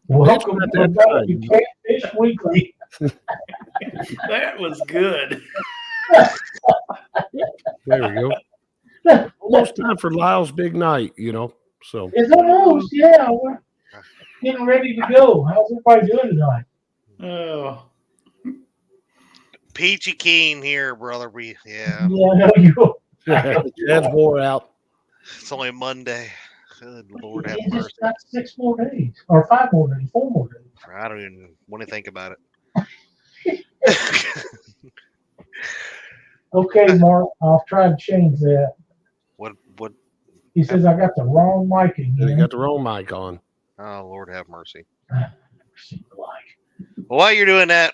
Welcome to Catfish Weekly. That was good. There we go. Almost time for Lyle's big night, you know. So It's almost, yeah. We're getting ready to go. How's everybody doing tonight? Oh, Peachy keen here, brother. Yeah, I know you. Chad's wore out. It's only Monday. Good Lord have You mercy. just got 6 more days, or 5 more days, 4 more days. I don't even want to think about it. Okay, Mark, I'll try to change that. What? He says I got the wrong mic You again. got the wrong mic on. Oh, Lord have mercy. Like, Well, while you're doing that,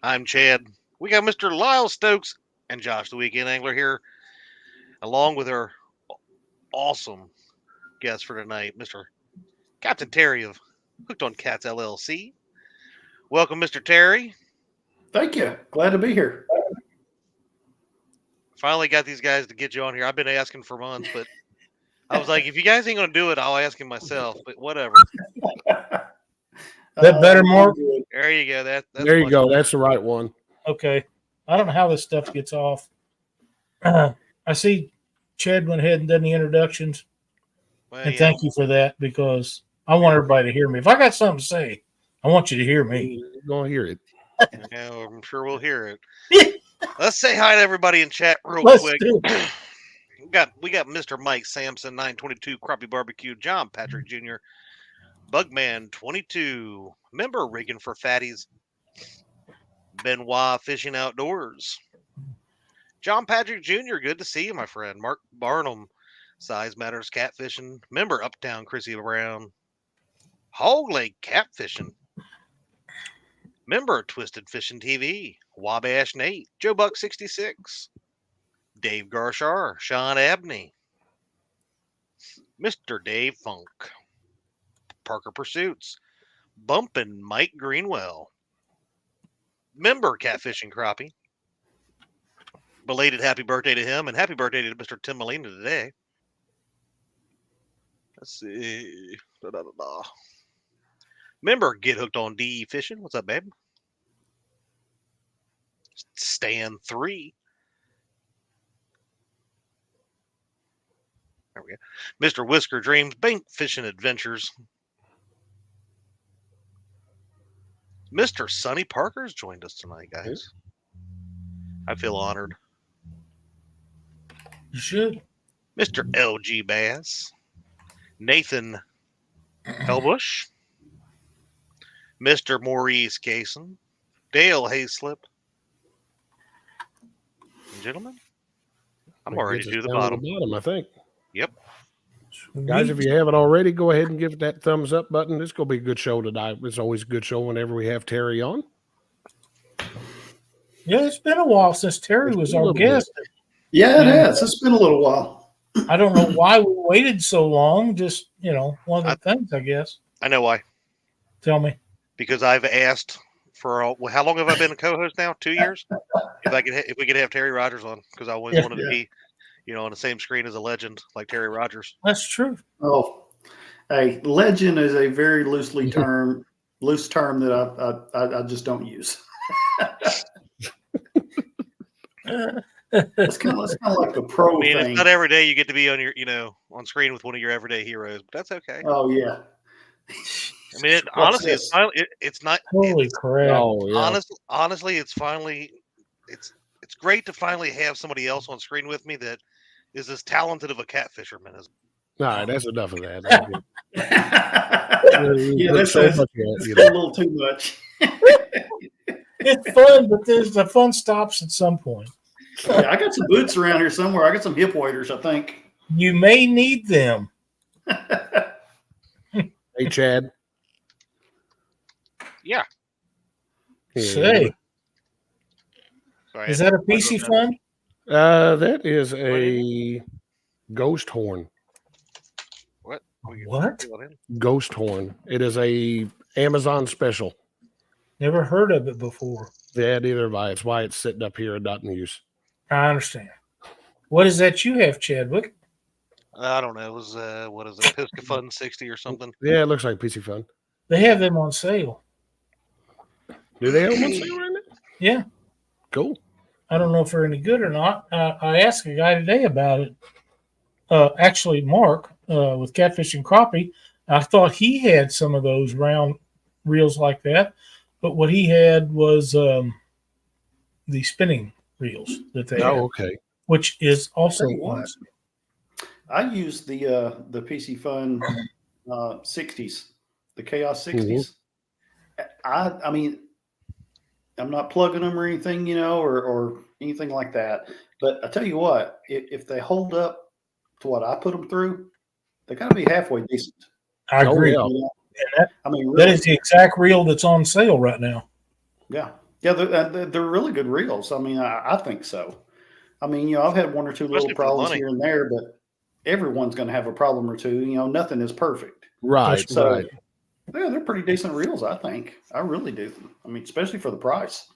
I'm Chad. We got Mr. Lyle Stokes and Josh, the Weekend Angler, here, along with our awesome guest for tonight, Mr. Captain Terry of Hooked on Cats LLC. Welcome, Mr. Terry. thank you. Glad to be here. Finally got these guys to get you on here. I've been asking for months, but I was like, if you guys ain't going to do it, I'll ask him myself, but whatever. That better, Mark? There you go. That's There you much go. better. That's the right one. Okay. I don't know how this stuff gets off. I see Chad went ahead and done the introductions. Well, And yeah. thank you for that, because I want everybody to hear me. If I got something to say, I want you to hear me. You're going to hear it. Yeah, I'm sure we'll hear it. Let's say hi to everybody in chat real Let's quick. do it. We got Mr. Mike Sampson, 922 Crappie Barbecue, John Patrick Jr., Bugman 22, member Rigging for Fatties, Benoit Fishing Outdoors, John Patrick Jr., good to see you, my friend. Mark Barnum, Size Matters Catfishing, member Uptown Chrissy Brown, Hog Lake Catfishing, member Twisted Fishing TV, Wabash Nate, Joe Buck 66, Dave Garshar, Sean Abney, Mr. Dave Funk, Parker Pursuits, Bumpin' Mike Greenwell, member Catfishing Crappie. Belated happy birthday to him, and happy birthday to Mr. Tim Molina today. Let's see. Da-da-da-da. Member Get Hooked on DE Fishing. What's up, babe? Stan 3. There we go. Mr. Whisker Dreams, Bank Fishing Adventures. Mr. Sonny Parker's joined us tonight, guys. I feel honored. You should. Mr. LG Bass. Nathan Helbush. Mr. Maurice Cason. Dale Hayslip. Gentlemen, I'm already to the bottom. I think. Yep. Guys, if you haven't already, go ahead and give that thumbs up button. It's going to be a good show tonight. It's always a good show whenever we have Terry on. Yeah, it's been a while since Terry was our guest. Yeah, it has. It's been a little while. I don't know why we waited so long. Just, one of the things, I guess. I know why. Tell me. Because I've asked for how long have I been a co-host now? 2 years. If we could have Terry Rogers on, because I always wanted to be, on the same screen as a legend like Terry Rogers. That's true. Oh, hey, legend is a very loose term that I just don't use. It's kind of like the pro thing. It's not every day you get to be on your, on screen with one of your everyday heroes, but that's okay. Oh yeah. I mean, honestly, it's not. Holy crap! Oh, yeah. Honestly, it's finally, it's great to finally have somebody else on screen with me that is as talented of a catfisherman as. All right, that's enough of that. Yeah, that's a little too much. It's fun, but the fun stops at some point. Yeah, I got some boots around here somewhere. I got some hip waders, I think. You may need them. Hey, Chad. Yeah. Say, Sorry, is that a PC fun? That is a ghost horn. What? What? Ghost horn. It is a Amazon special. Never heard of it before. Yeah, neither have I. It's why it's sitting up here and not in use. I understand. What is that you have, Chadwick? I don't know. It was what is it? Pisca Fun 60 or something? Yeah, it looks like PC Fun. They have them on sale. Do they have one sale right now? Yeah. Cool. I don't know if they're any good or not. I asked a guy today about it. Actually, Mark with Catfish and Crappie. I thought he had some of those round reels like that, but what he had was the spinning reels that they have, okay. which is also Tell you what. awesome. I use the PC Fun 60s, the Chaos 60s. I mean, I'm not plugging them or anything, or anything like that. But I tell you what, if they hold up to what I put them through, they got to be halfway decent. I agree. Yeah. I mean, That really, is the exact reel that's on sale right now. yeah, they're really good reels. I mean, I think so. I mean, I've had one or two Especially little for problems money. here and there, but everyone's going to have a problem or two. Nothing is perfect. Right. So, Right. yeah, they're pretty decent reels, I think. I really do. I mean, especially for the price.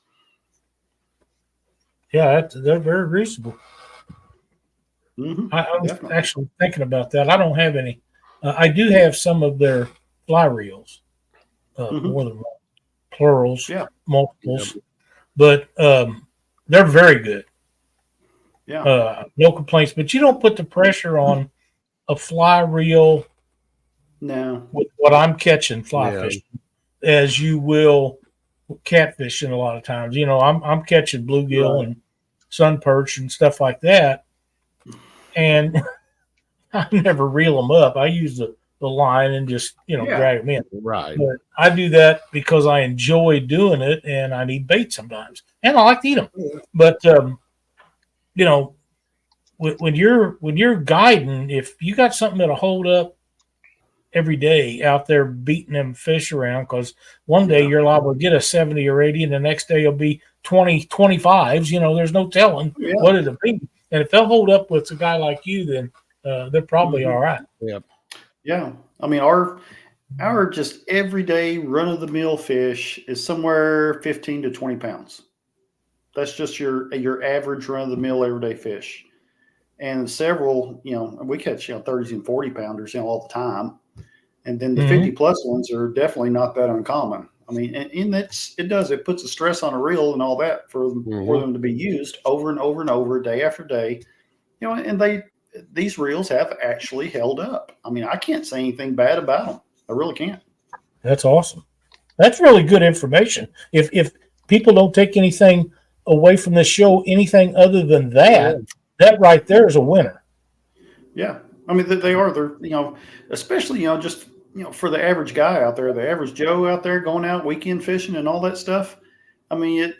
Yeah, they're very reasonable. Mm-hmm. I was Definitely. actually thinking about that. I don't have any. I do have some of their fly reels, more than one, plurals, Yeah. multiples, but they're very good. Yeah. No complaints. But you don't put the pressure on a fly reel No. with what I'm catching fly Yeah. fishing as you will catfishing a lot of times. I'm catching bluegill Right. and sun perch and stuff like that, and I never reel them up. I use the line and just drag them in. Right. But I do that because I enjoy doing it, and I need bait sometimes, and I like to eat them. But when you're guiding, if you got something that'll hold up every day out there beating them fish around, because one day you're liable to get a 70 or 80, and the next day it'll be 20, 25s. There's no telling what it'll be. And if they'll hold up with a guy like you, then they're probably all right. Yeah. I mean, our just everyday run of the mill fish is somewhere 15 to 20 pounds. That's just your average run of the mill everyday fish. And several, we catch 30s and 40 pounders all the time. And then the 50 plus ones are definitely not that uncommon. I mean, and it puts a stress on a reel and all that for them to be used over and over and over, day after day. And these reels have actually held up. I mean, I can't say anything bad about them. I really can't. That's awesome. That's really good information. If people don't take anything away from this show, anything other than that, that right there is a winner. Yeah. I mean, they're, especially, just, for the average guy out there, the average Joe out there going out weekend fishing and all that stuff. I mean,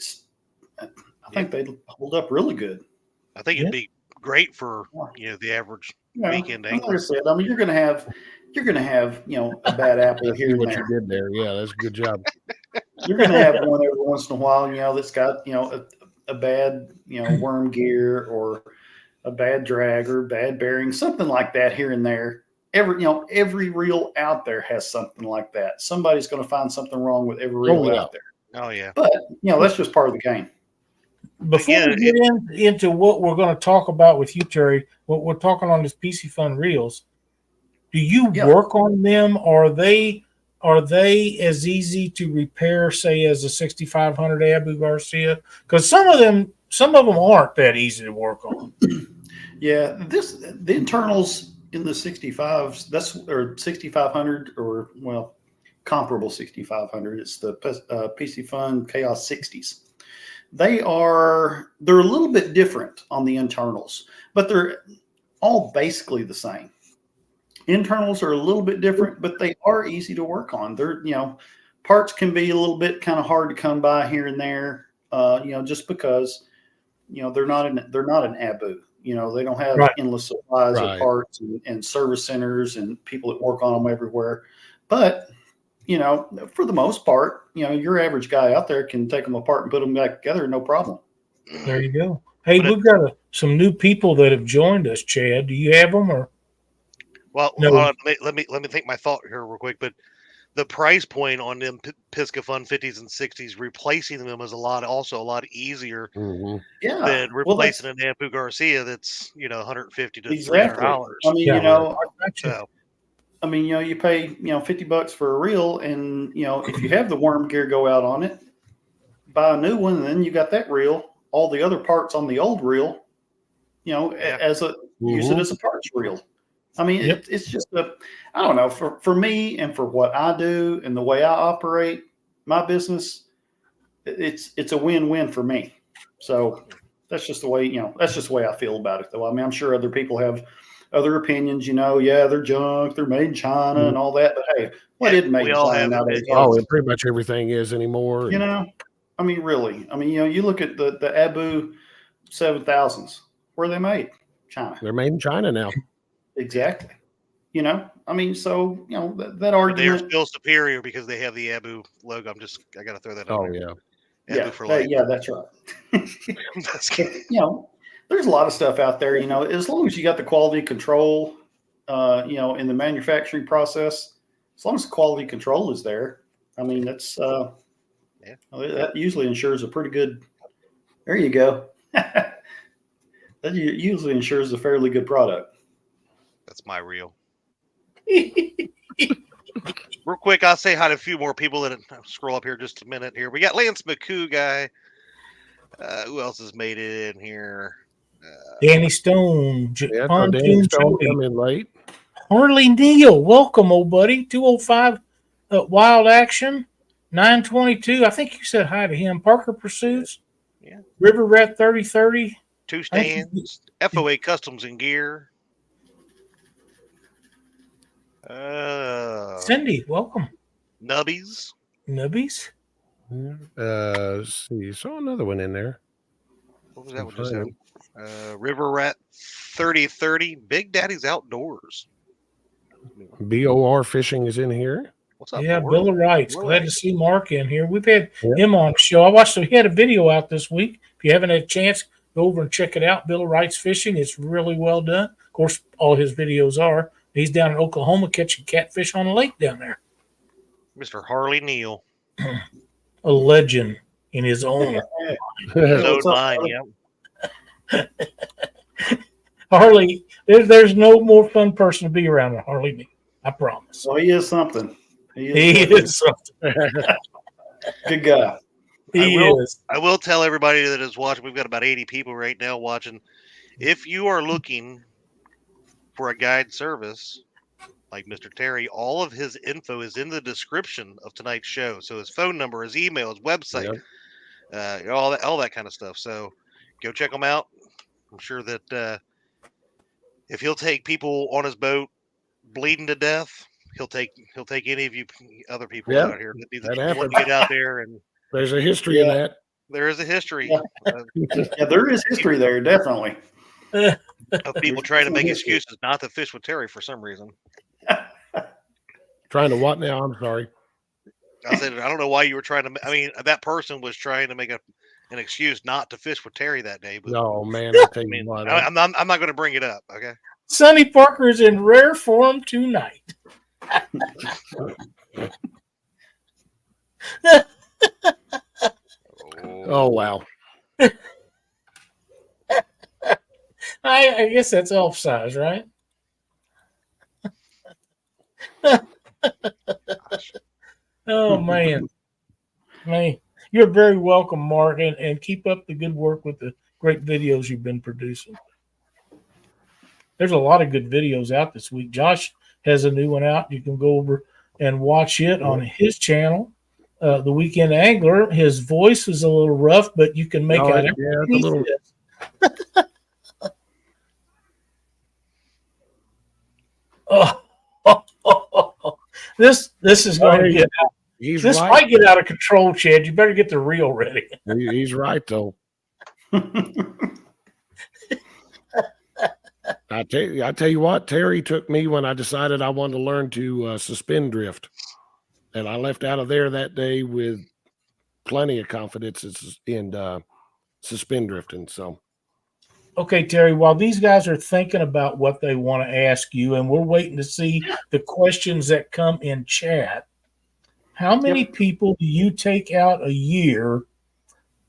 I think they hold up really good. I think it'd be great for the average weekend Like angler. I said, I mean, you're gonna have a bad apple here and What there. you did there. Yeah, that's a good job. You're gonna have one every once in a while, that's got a bad worm gear or a bad drag or bad bearing, something like that here and there. Every reel out there has something like that. Somebody's going to find something wrong with every reel out there. Oh yeah. But that's just part of the game. Before we get into what we're going to talk about with you, Terry, what we're talking on this PC Fun reels, do you work on them? Are they as easy to repair, say, as a 6500 Abu Garcia? Because some of them aren't that easy to work on. Yeah, the internals in the 65s, or 6500, or comparable 6500. It's the PC Fun Chaos 60s. They're a little bit different on the internals, but they're all basically the same. Internals are a little bit different, but they are easy to work on. They're, parts can be a little bit kind of hard to come by here and there, just because, they're not an Abu. They don't have endless supplies of parts and service centers and people that work on them everywhere. But, for the most part, your average guy out there can take them apart and put them back together, no problem. There you go. Hey, we've got some new people that have joined us, Chad. Do you have them or? Well, No. let me think my thought here real quick. But the price point on them Pisca Fun 50s and 60s, replacing them is also a lot easier than replacing an Abu Garcia that's $150 to $300. I mean, I mean, you pay, $50 for a reel, and, if you have the worm gear go out on it, buy a new one, and then you got that reel, all the other parts on the old reel, use it as a parts reel. I mean, it's just I don't know, for me and for what I do and the way I operate my business, it's a win-win for me. So that's just the way, that's just the way I feel about it, though. I mean, I'm sure other people have other opinions, they're junk, they're made in China and all that. But hey, what is made in China nowadays? Oh, pretty much everything is anymore. I mean, really. I mean, you look at the Abu 7000s. Where are they made? China. They're made in China now. Exactly. I mean, so, that argument. They're still superior because they have the Abu logo. I got to throw that out. Oh, yeah. Abu for life. Yeah, that's right. There's a lot of stuff out there, as long as you got the quality control, in the manufacturing process, as long as the quality control is there, I mean, that's, that usually ensures a pretty good, there you go. That usually ensures a fairly good product. That's my reel. Real quick, I'll say hi to a few more people that scroll up here just a minute here. We got Lance McCoo guy. Who else has made it in here? Danny Stone, Danny Stone come in late. Harley Neal, welcome, old buddy. 205 Wild Action, 922. I think you said hi to him. Parker Pursuits, River Rat 3030. 2 stands, FOA Customs and Gear. Cindy, welcome. Nubbies. Let's see. Saw another one in there. What was that one just said? River Rat 3030. Big Daddy's Outdoors. BOR Fishing is in here. What's up? Yeah, Bill of Rights. Glad to see Mark in here. We've had him on the show. I watched him. He had a video out this week. If you haven't had a chance, go over and check it out. Bill of Rights Fishing. It's really well done. Of course, all his videos are. He's down in Oklahoma catching catfish on a lake down there. Mr. Harley Neal. A legend in his own. So mine, yeah. Harley, there's no more fun person to be around than Harley Neal. I promise. Well, he is something. He is something. Good guy. I will tell everybody that is watching. We've got about 80 people right now watching. If you are looking for a guide service like Mr. Terry, all of his info is in the description of tonight's show. So his phone number, his email, his website, all that kind of stuff. So go check him out. I'm sure that if he'll take people on his boat bleeding to death, he'll take any of you other people out here that want to get out there. And there's a history in that. There is a history. Yeah, there is history there, definitely. Of people trying to make excuses not to fish with Terry for some reason. Trying to what now? I'm sorry. I said, I don't know why you were trying to. I mean, that person was trying to make an excuse not to fish with Terry that day. But, no, man. I tell you what, I'm not going to bring it up. Okay. Sonny Parker is in rare form tonight. Oh, wow. I guess that's elf size, right? Oh, man. You're very welcome, Mark, and keep up the good work with the great videos you've been producing. There's a lot of good videos out this week. Josh has a new one out. You can go over and watch it on his channel, The Weekend Angler. His voice is a little rough, but you can make out everything he says. This is going to get out. This might get out of control, Chad. You better get the reel ready. He's right, though. I tell you what, Terry took me when I decided I wanted to learn to suspend drift. And I left out of there that day with plenty of confidence in suspend drifting. So, okay, Terry, while these guys are thinking about what they want to ask you, and we're waiting to see the questions that come in chat, how many people do you take out a year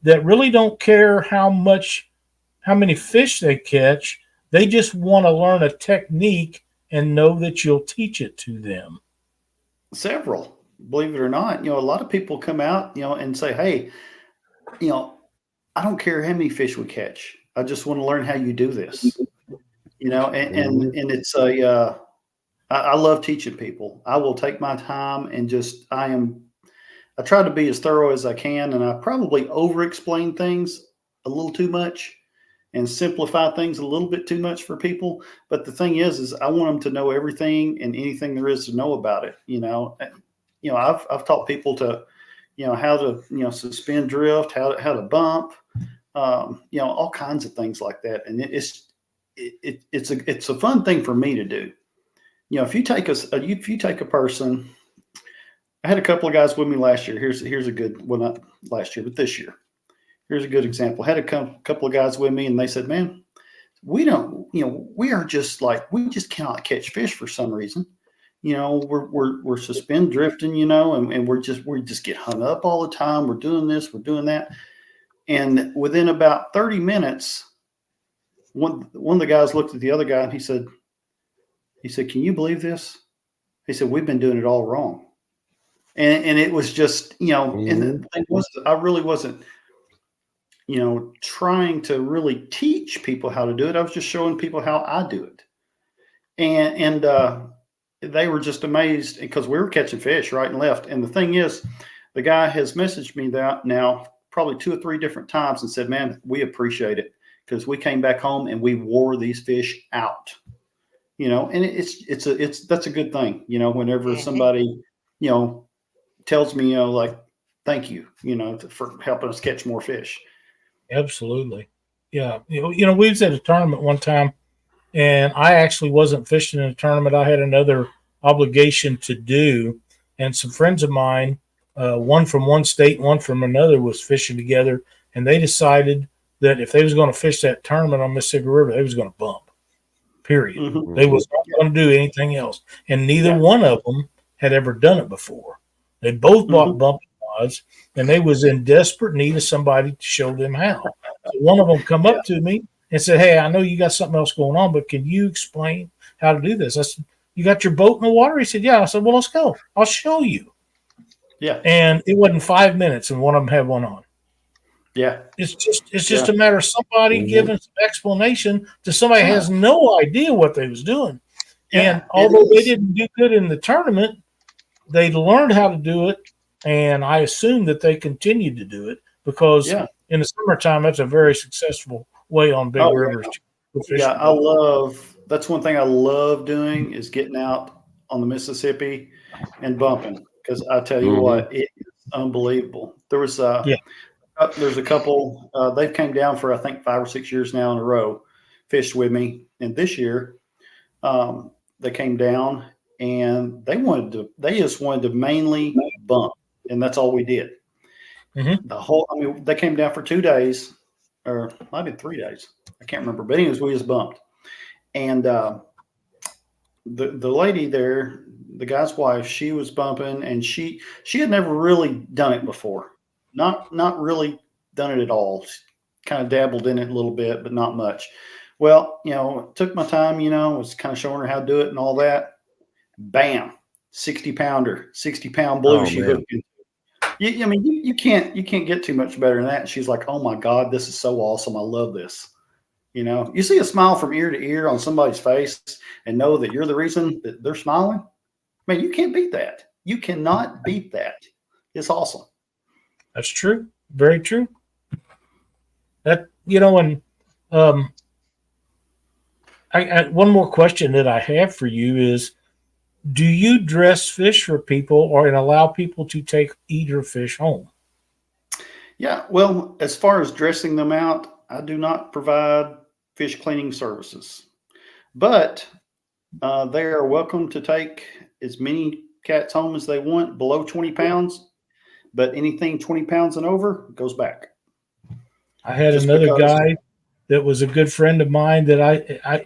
that really don't care how many fish they catch? They just want to learn a technique and know that you'll teach it to them? Several, believe it or not. A lot of people come out, and say, hey, I don't care how many fish we catch. I just want to learn how you do this. And it's I love teaching people. I will take my time and I try to be as thorough as I can, and I probably over-explain things a little too much and simplify things a little bit too much for people. But the thing is I want them to know everything and anything there is to know about it. I've taught people to, how to, suspend drift, how to bump, all kinds of things like that. And it's a fun thing for me to do. If you take a person, I had a couple of guys with me last year. Here's a good, well, not last year, but this year. Here's a good example. I had a couple of guys with me, and they said, man, we just cannot catch fish for some reason. We're suspend drifting, and we just get hung up all the time. We're doing this, we're doing that. And within about 30 minutes, one of the guys looked at the other guy and he said, can you believe this? He said, we've been doing it all wrong. And it was just, and the thing was, I really wasn't, trying to really teach people how to do it. I was just showing people how I do it. And they were just amazed because we were catching fish right and left. And the thing is, the guy has messaged me that now probably 2 or 3 different times and said, man, we appreciate it because we came back home and we wore these fish out. And that's a good thing, whenever somebody, tells me, like, thank you, for helping us catch more fish. Absolutely. Yeah. We was at a tournament one time, and I actually wasn't fishing in a tournament. I had another obligation to do, and some friends of mine, one from one state, one from another, was fishing together, and they decided that if they was going to fish that tournament on Mississippi River, they was going to bump. Period. Mm-hmm. They was not going to do anything else, and neither one of them had ever done it before. They both bought bumping rods, and they was in desperate need of somebody to show them how. So one of them come up to me and said, hey, I know you got something else going on, but can you explain how to do this? I said, you got your boat in the water? He said, yeah. I said, well, let's go. I'll show you. Yeah. And it wasn't 5 minutes, and one of them had one on. Yeah. It's just a matter of somebody giving some explanation to somebody who has no idea what they was doing. And although they didn't do good in the tournament, they learned how to do it, and I assume that they continued to do it because in the summertime, that's a very successful way on big rivers. That's one thing I love doing is getting out on the Mississippi and bumping, because I tell you what, it is unbelievable. There's a couple, they've came down for, I think, 5 or 6 years now in a row, fished with me. And this year, they came down and they just wanted to mainly bump. And that's all we did. They came down for 2 days, or might have been 3 days. I can't remember. But anyways, we just bumped. And the lady there, the guy's wife, she was bumping, and she had never really done it before. Not really done it at all. She kind of dabbled in it a little bit, but not much. Well, took my time, was kind of showing her how to do it and all that. Bam, 60-pounder, 60-pound blue. She hooked into. You can't get too much better than that. And she's like, oh my God, this is so awesome. I love this. You see a smile from ear to ear on somebody's face and know that you're the reason that they're smiling. Man, you can't beat that. You cannot beat that. It's awesome. That's true. Very true. That, and one more question that I have for you is, do you dress fish for people or allow people to take either fish home? Yeah, well, as far as dressing them out, I do not provide fish cleaning services, but they are welcome to take as many cats home as they want below 20 pounds, but anything 20 pounds and over goes back. I had another guy that was a good friend of mine that I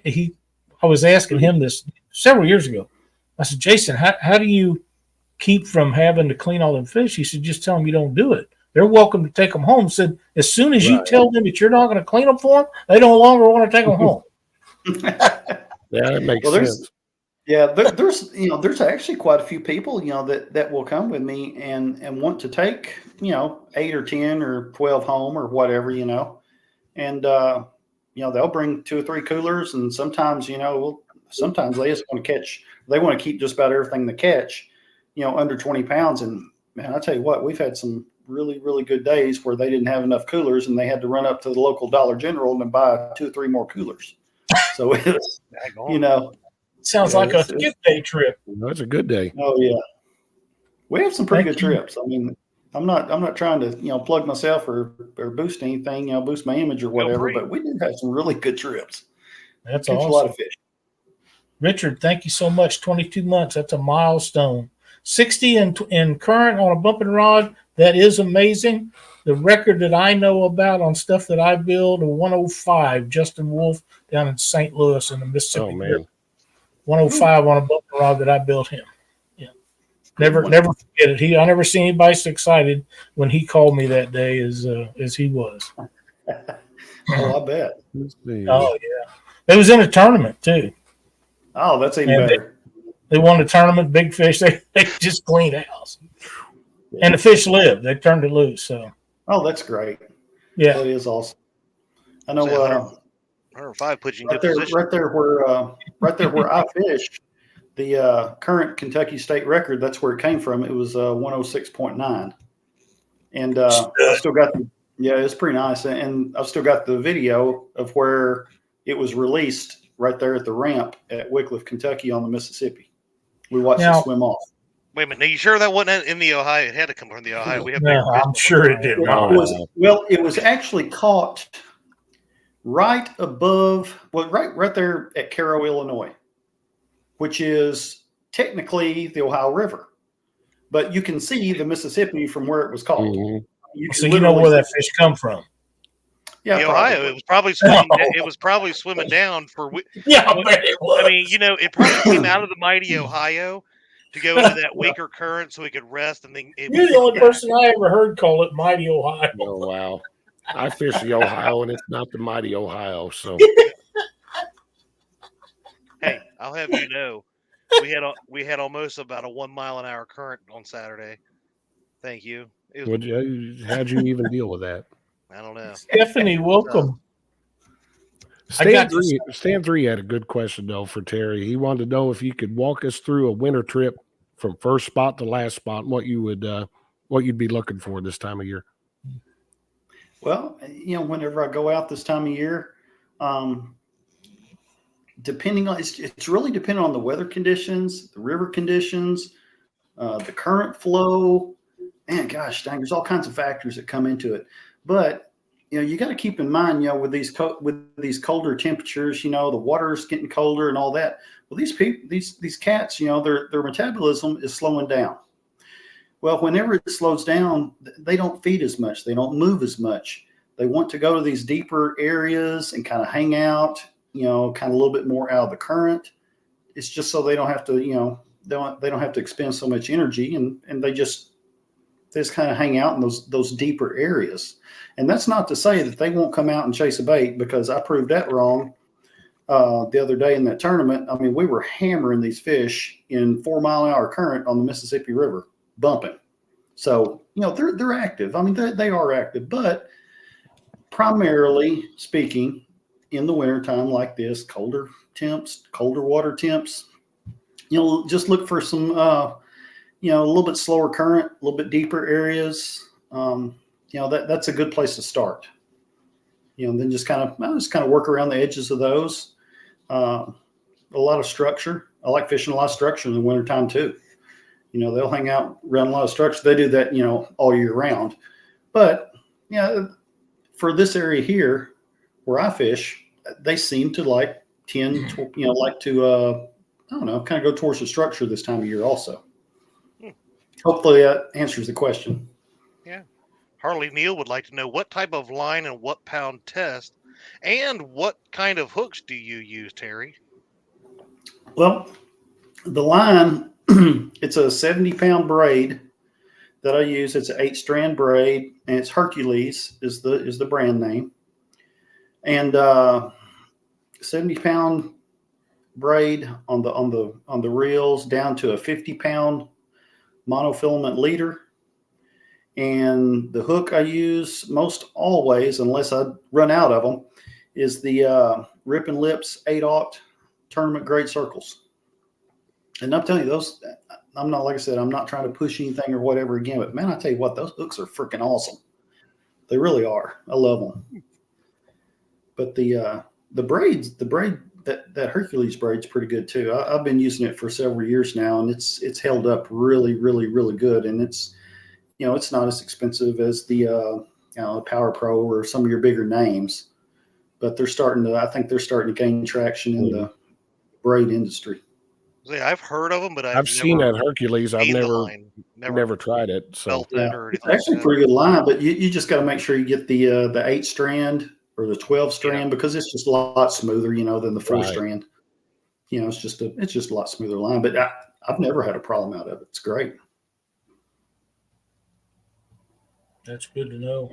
was asking him this several years ago. I said, Jason, how do you keep from having to clean all them fish? He said, just tell them you don't do it. They're welcome to take them home. He said, as soon as you tell them that you're not going to clean them for them, they no longer want to take them home. Yeah, that makes sense. Yeah, there's actually quite a few people, that will come with me and want to take, 8 or 10 or 12 home or whatever, and they'll bring 2 or 3 coolers, and sometimes, sometimes they just want to catch. They want to keep just about everything they catch, under 20 pounds. And man, I tell you what, we've had some really, really good days where they didn't have enough coolers, and they had to run up to the local Dollar General and buy 2 or 3 more coolers. So it's, Sounds like a skip day trip. That's a good day. Oh yeah, we have some pretty good trips. I mean, I'm not trying to plug myself or boost anything, boost my image or whatever, but we did have some really good trips. That's Catch awesome. a lot of fish. Richard, thank you so much. 22 months. That's a milestone. 60 in current on a bumping rod. That is amazing. The record that I know about on stuff that I build, a 105, Justin Wolf down in St. Louis in the Mississippi. Oh man, River. 105 on a bumping rod that I built him. Yeah, never forget it. I never seen anybody so excited when he called me that day as he was. Oh, I bet. Oh yeah, it was in a tournament too. Oh, that's even better. They won the tournament, big fish. They just cleaned house, and the fish lived. They turned it loose. So. Oh, that's great. Yeah, that is awesome. I know. 105 puts you in good position. Right there where I fished, the current Kentucky state record. That's where it came from. It was 106.9, and I still got it's pretty nice. And I've still got the video of where it was released right there at the ramp at Wickliffe, Kentucky, on the Mississippi. We watched it swim off. Wait a minute. Are you sure that wasn't in the Ohio? It had to come from the Ohio. We have. I'm sure it did. It was actually caught right above, right there at Cairo, Illinois, which is technically the Ohio River, but you can see the Mississippi from where it was caught. Mm-hmm. So you know where that fish come from? Yeah, the Ohio. It was probably swimming. It was probably swimming down for. Yeah, I bet it was. I mean, it probably came out of the mighty Ohio to go into that weaker current so he could rest. And then you're the only person I ever heard call it mighty Ohio. Oh wow. I fish the Ohio, and it's not the mighty Ohio. So, hey, I'll have you know, we had almost about a 1 mile an hour current on Saturday. Thank you. how'd you even deal with that? I don't know. Stephanie, welcome. Stan 3 had a good question though for Terry. He wanted to know if you could walk us through a winter trip from first spot to last spot, and what you'd be looking for this time of year. Well, whenever I go out this time of year, it's really depending on the weather conditions, the river conditions, the current flow, and gosh dang, there's all kinds of factors that come into it. But you got to keep in mind, with these colder temperatures, the water's getting colder and all that. Well, these cats, their metabolism is slowing down. Well, whenever it slows down, they don't feed as much. They don't move as much. They want to go to these deeper areas and kind of hang out, kind of a little bit more out of the current. It's just so they don't have to, they don't have to expend so much energy, and they just kind of hang out in those deeper areas. And that's not to say that they won't come out and chase a bait, because I proved that wrong the other day in that tournament. I mean, we were hammering these fish in 4 mile an hour current on the Mississippi River, bumping. So, they're active. I mean, they are active, but primarily speaking, in the wintertime like this, colder water temps, just look for some, a little bit slower current, a little bit deeper areas. That's a good place to start. Then just kind of work around the edges of those. A lot of structure. I like fishing a lot of structure in the wintertime too. They'll hang out around a lot of structure. They do that, all year round. But, for this area here where I fish, they seem to kind of go towards the structure this time of year also. Hopefully that answers the question. Yeah. Harley Neal would like to know what type of line and what pound test, and what kind of hooks do you use, Terry? Well, the line, it's a 70-pound braaid that I use. It's an 8-strand braaid, and it's Hercules is the brand name. And 70-pound braid on the reels down to a 50-pound monofilament leader. And the hook I use most always, unless I run out of them, is the Rip and Lips 8/0 tournament grade circles. And I'm telling you, those, I'm not, like I said, I'm not trying to push anything or whatever again, but man, I tell you what, those hooks are freaking awesome. They really are. I love them. But the braid, that Hercules braid's pretty good too. I've been using it for several years now, and it's held up really, really, really good. And it's, you know, it's not as expensive as the Power Pro or some of your bigger names, but I think they're starting to gain traction in the braid industry. Yeah, I've heard of them, but I've seen that Hercules. I've never tried it. So yeah, it's actually a pretty good line, but you just got to make sure you get the 8-strand or the 12-strand because it's just a lot smoother, you know, than the 4-strand. You know, it's just a lot smoother line. But I've never had a problem out of it. It's great. That's good to know.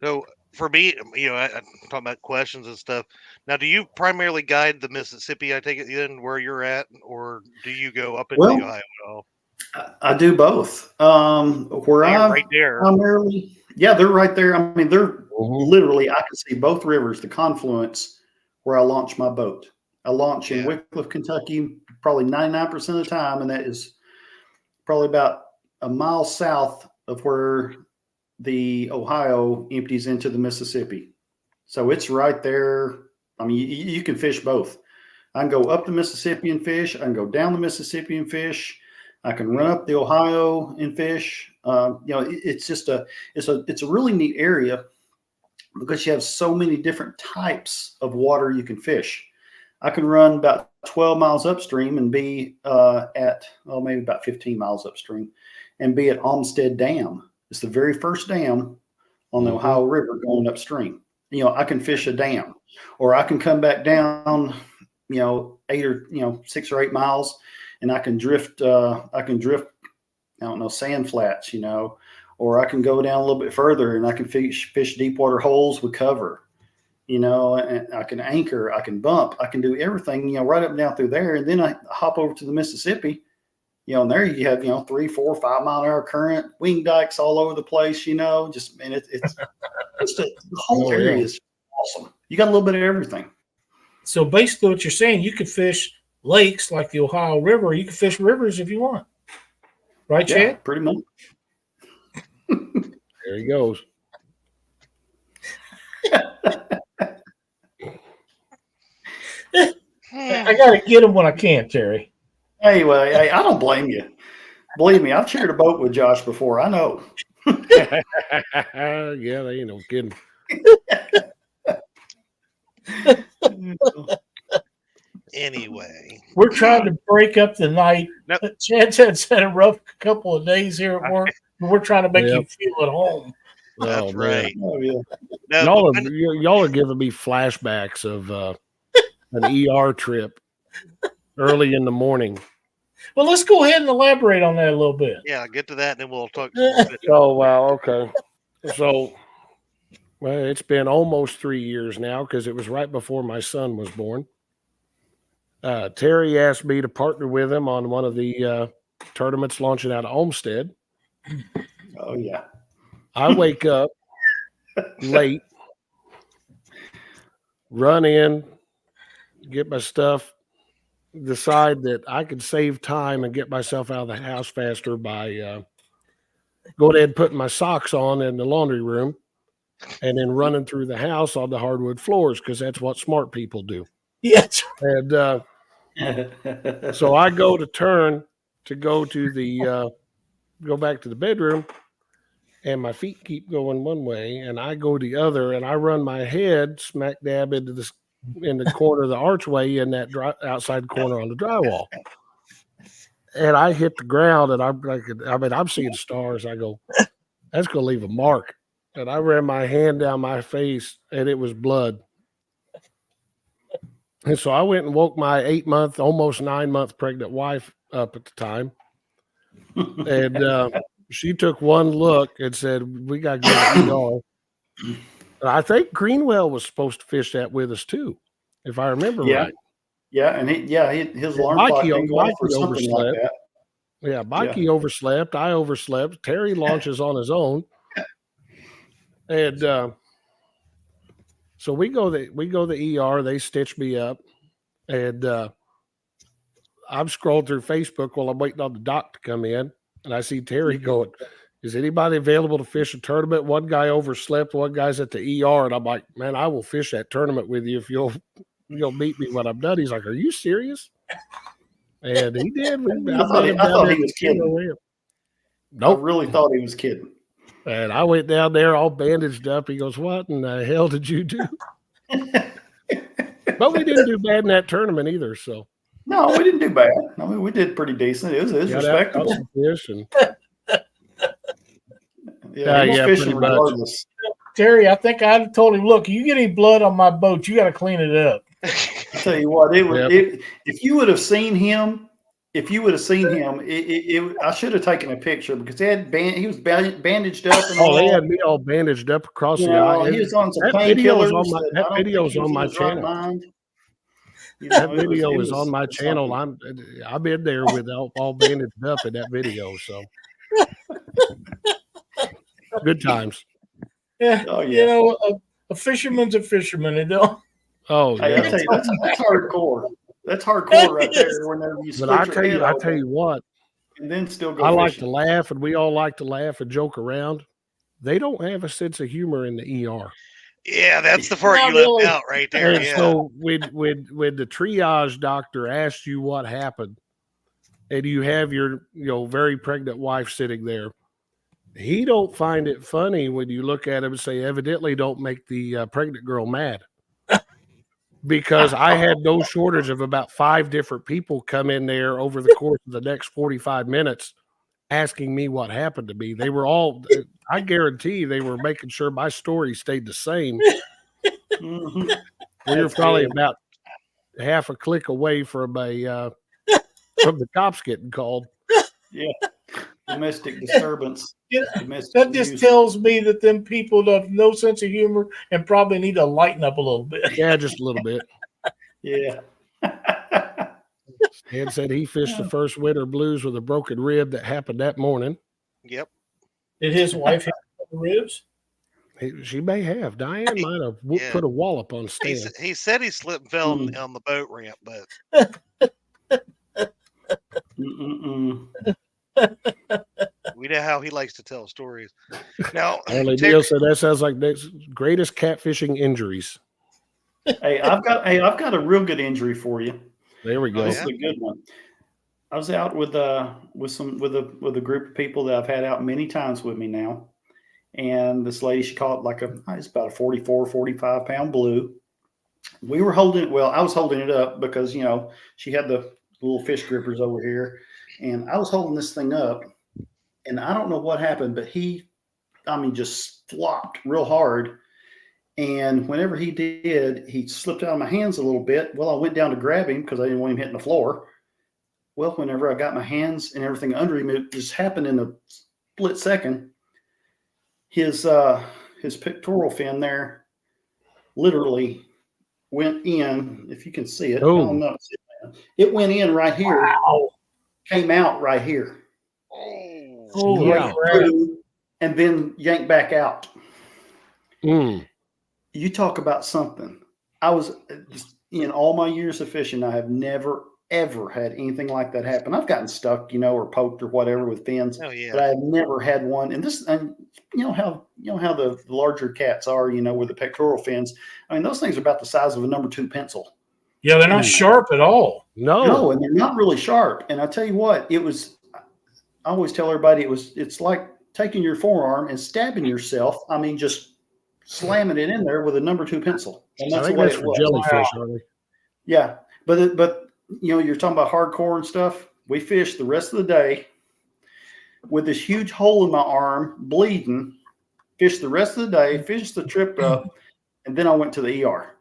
So for me, you know, I'm talking about questions and stuff. Now, do you primarily guide the Mississippi? I take it in where you're at, or do you go up into the Ohio at all? I do both. Where I'm right there. Primarily, yeah, they're right there. I mean, they're literally, I can see both rivers, the confluence where I launch my boat. I launch in Wickliffe, Kentucky, probably 99% of the time, and that is probably about a mile south of where the Ohio empties into the Mississippi. So it's right there. I mean, you can fish both. I can go up the Mississippi and fish. I can go down the Mississippi and fish. I can run up the Ohio and fish. You know, it's just it's a really neat area because you have so many different types of water you can fish. I can run about 12 miles upstream and be maybe about 15 miles upstream and be at Olmsted Dam. It's the very first dam on the Ohio River going upstream. You know, I can fish a dam, or I can come back down, you know, 6 or 8 miles, and I can drift, sand flats, you know, or I can go down a little bit further and I can fish deep water holes with cover, you know, and I can anchor, I can bump, I can do everything, you know, right up and down through there. And then I hop over to the Mississippi, you know, and there you have, you know, 3, 4, 5 mile an hour current, wing dikes all over the place, you know, just, man, the whole area is awesome. You got a little bit of everything. So basically what you're saying, you could fish lakes like the Ohio River. You can fish rivers if you want. Right, Chad? Yeah, pretty much. There he goes. I got to get him when I can, Terry. Anyway, I don't blame you. Believe me, I've shared a boat with Josh before. I know. Yeah, they ain't no kidding. Anyway, we're trying to break up the night. Nope. Chad's had a rough couple of days here at work, but we're trying to make you feel at home. That's right. Oh, yeah. No, Y'all are giving me flashbacks of an ER trip early in the morning. Well, let's go ahead and elaborate on that a little bit. yeah, get to that, and then we'll talk. Oh, wow. Okay. So, well, it's been almost 3 years now because it was right before my son was born. Terry asked me to partner with him on one of the tournaments launching out of Olmsted. Oh, yeah. I wake up late, run in, get my stuff, decide that I could save time and get myself out of the house faster by going ahead and putting my socks on in the laundry room and then running through the house on the hardwood floors because that's what smart people do. Yes. And so I go to turn to go to the go back to the bedroom, and my feet keep going one way, and I go the other, and I run my head smack dab into in the corner of the archway in that outside corner on the drywall. And I hit the ground, and I'm seeing stars. I go, that's going to leave a mark. And I ran my hand down my face, and it was blood. And so I went and woke my 8-month, almost 9-month pregnant wife up at the time. And she took one look and said, we got to go to the ER. I think Greenwell was supposed to fish that with us too, if I remember right. Yeah, and his alarm Mikey- clock didn't go off or Mikey something like overslept. that. Yeah, Mikey overslept. I overslept. Terry launches on his own, and so we go the ER. They stitch me up, and I'm scrolling through Facebook while I'm waiting on the doc to come in, and I see Terry going, "Is anybody available to fish a tournament?" One guy overslept. One guy's at the ER, and I'm like, "Man, I will fish that tournament with you if you'll meet me when I'm done." He's like, "Are you serious?" And he did. I thought he was kidding. Nope. I really thought he was kidding. And I went down there all bandaged up. He goes, "What in the hell did you do?" But we didn't do bad in that tournament either. So no, we didn't do bad. I mean, we did pretty decent. It was respectable. Fish and, fishing pretty much. regardless. Terry, I think I told him, look, you get any blood on my boat, you got to clean it up. I tell you what, if you would have seen him, I should have taken a picture because he was bandaged up. And they had me all bandaged up across the eye. He was on some painkillers. That video's on my channel. That video is on my channel. I'm in there with all bandaged up in that video. So good times. Yeah, you know, a fisherman's a fisherman. They don't. Oh, hey, I tell you, that's hardcore. That's hardcore right there. Whenever you but I tell you what, and then still go. I like to laugh, and we all like to laugh and joke around. They don't have a sense of humor in the ER. Yeah, that's the part you left out right there. And so when the triage doctor asks you what happened, and you have your very pregnant wife sitting there, he don't find it funny when you look at him and say, "Evidently, don't make the pregnant girl mad." Because I had no shortage of about 5 different people come in there over the course of the next 45 minutes asking me what happened to me. They were all, I guarantee they were making sure my story stayed the same. We were probably about half a click away from from the cops getting called. Yeah. Domestic disturbance. That just tells me that them people have no sense of humor and probably need to lighten up a little bit. Yeah, just a little bit. Yeah. Stan said he fished the first winter blues with a broken rib that happened that morning. Yep. Did his wife have the ribs? She may have. Diane might have put a wallop on Stan. He said he slipped and fell on the boat ramp, but we know how he likes to tell stories. Now, Neil said that sounds like the greatest catfishing injuries. Hey, I've got a real good injury for you. There we go. This is a good one. I was out with a group of people that I've had out many times with me now, and this lady, she caught it's about a 44, 45 pound blue. We were holding it. Well, I was holding it up because she had the little fish grippers over here, and I was holding this thing up, and I don't know what happened, but he just flopped real hard. And whenever he did, he slipped out of my hands a little bit. Well, I went down to grab him because I didn't want him hitting the floor. Well, whenever I got my hands and everything under him, it just happened in a split second. His pectoral fin there literally went in. If you can see it, oh. I don't know. It went in right here. Wow. Came out right here. Oh, yeah. And then yanked back out. You talk about something. I was in all my years of fishing, I have never ever had anything like that happen. I've gotten stuck, or poked or whatever with fins, but I have never had one. And you know how the larger cats are, with the pectoral fins. I mean, those things are about the size of a number 2 pencil. Yeah, they're not sharp at all. No, and they're not really sharp. And I tell you what, I always tell everybody it's like taking your forearm and stabbing yourself. I mean, just slamming it in there with a number 2 pencil. And that's I think the way that's it for was. jellyfish, aren't we? Yeah, but you're talking about hardcore and stuff. We fished the rest of the day with this huge hole in my arm, bleeding. Fished the rest of the day, finished the trip up, and then I went to the ER.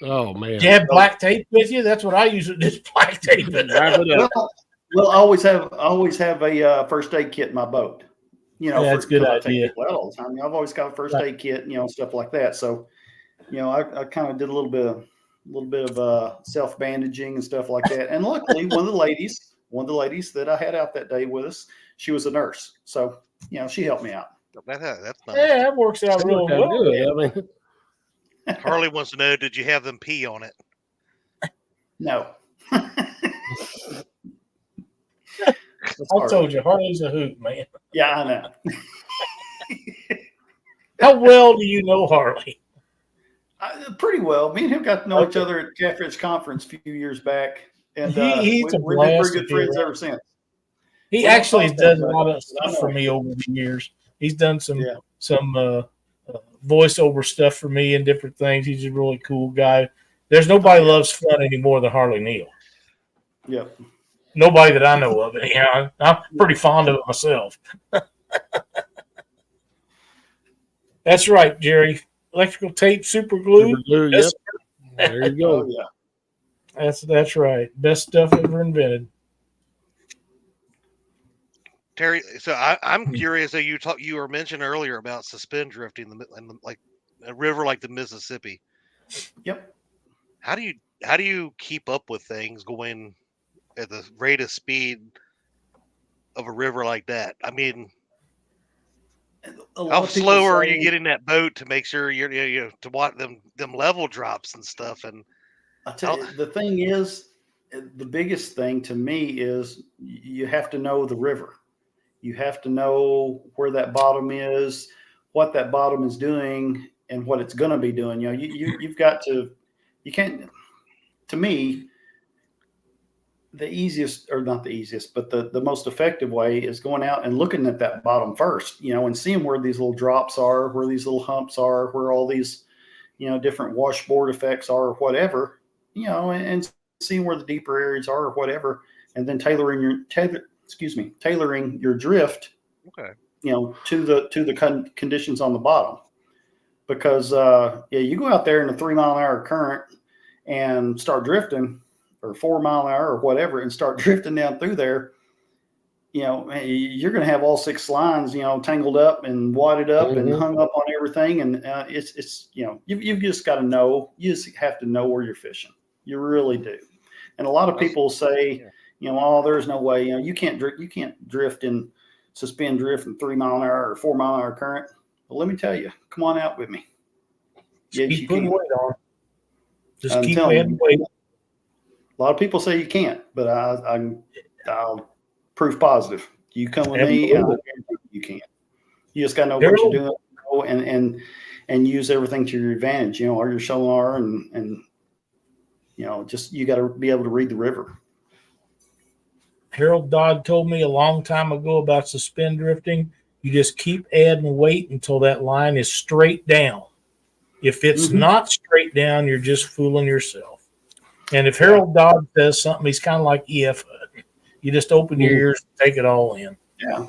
Oh man! You have black tape with you? That's what I use. Just black tape. Well, I always have a first aid kit in my boat. you know, That's a good 'cause I take idea. people out all the time. You know, I've always got a first aid kit, you know, stuff like that. So, you know, I kind of did a little bit of self bandaging and stuff like that. And luckily, one of the ladies that I had out that day with us, she was a nurse. So, you know, she helped me out. That's nice. Yeah, that works out That real worked out well. good. man. I mean, Harley wants to know, did you have them pee on it? No. I told you, Harley's a hoot, man. Yeah, I know. How well do you know Harley? Pretty well. Me and him got to know each Okay. other at Catfish conference a few years back, and He's a we've been blast pretty good to be friends around. ever since. He We don't actually talk does that a lot of much, but I stuff for know. me over the years. He's done some Yeah. voiceover stuff for me and different things. He's a really cool guy. There's nobody loves fun anymore than Harley Neal. Yep. Nobody that I know of. Anyhow, I'm pretty fond of it myself. That's right, Jerry. Electrical tape, super glue. super glue, yep. There you Oh go. yeah. That's right. Best stuff ever invented. Terry, so I'm curious. So you were mentioning earlier about suspend drifting in like a river like the Mississippi. Yep. How do you keep up with things going at the rate of speed of a river like that? I mean, A lot how of people slow are say- you getting that boat to make sure you to watch them level drops and stuff? And I tell you, the thing is, the biggest thing to me is you have to know the river. You have to know where that bottom is, what that bottom is doing, and what it's going to be doing. You know, you've got to. You can't. To me, the easiest, or not the easiest, but the most effective way is going out and looking at that bottom first. You know, and seeing where these little drops are, where these little humps are, where all these, you know, different washboard effects are, or whatever. You know, and seeing where the deeper areas are, or whatever, and then tailoring your drift, okay, you know, to the conditions on the bottom. Because you go out there in a 3 mile an hour current and start drifting, or 4 mile an hour or whatever, and start drifting down through there, you know, you're going to have all 6 lines, you know, tangled up and wadded up and hung up on everything. And it's you know, you've just got to know. You just have to know where you're fishing. You really do. And a lot of people say, you know, oh, there's no way, you know, you can't drift in suspend drift in 3 mile an hour or 4 mile an hour current. Well, let me tell you, come on out with me. Just Yes, keep you putting can. weight on. Just I'm keep telling adding you. weight. A lot of people say you can't, but I'll proof positive. You come with me, and I Absolutely. guarantee you can. You just got to know what you're doing, and use everything to your advantage. You know, or your sonar, and you know, just you got to be able to read the river. Harold Dodd told me a long time ago about suspend drifting. You just keep adding weight until that line is straight down. If it's not straight down, you're just fooling yourself. And if Harold Dodd says something, he's kind of like EF Hud. You just open your ears and take it all in. Yeah.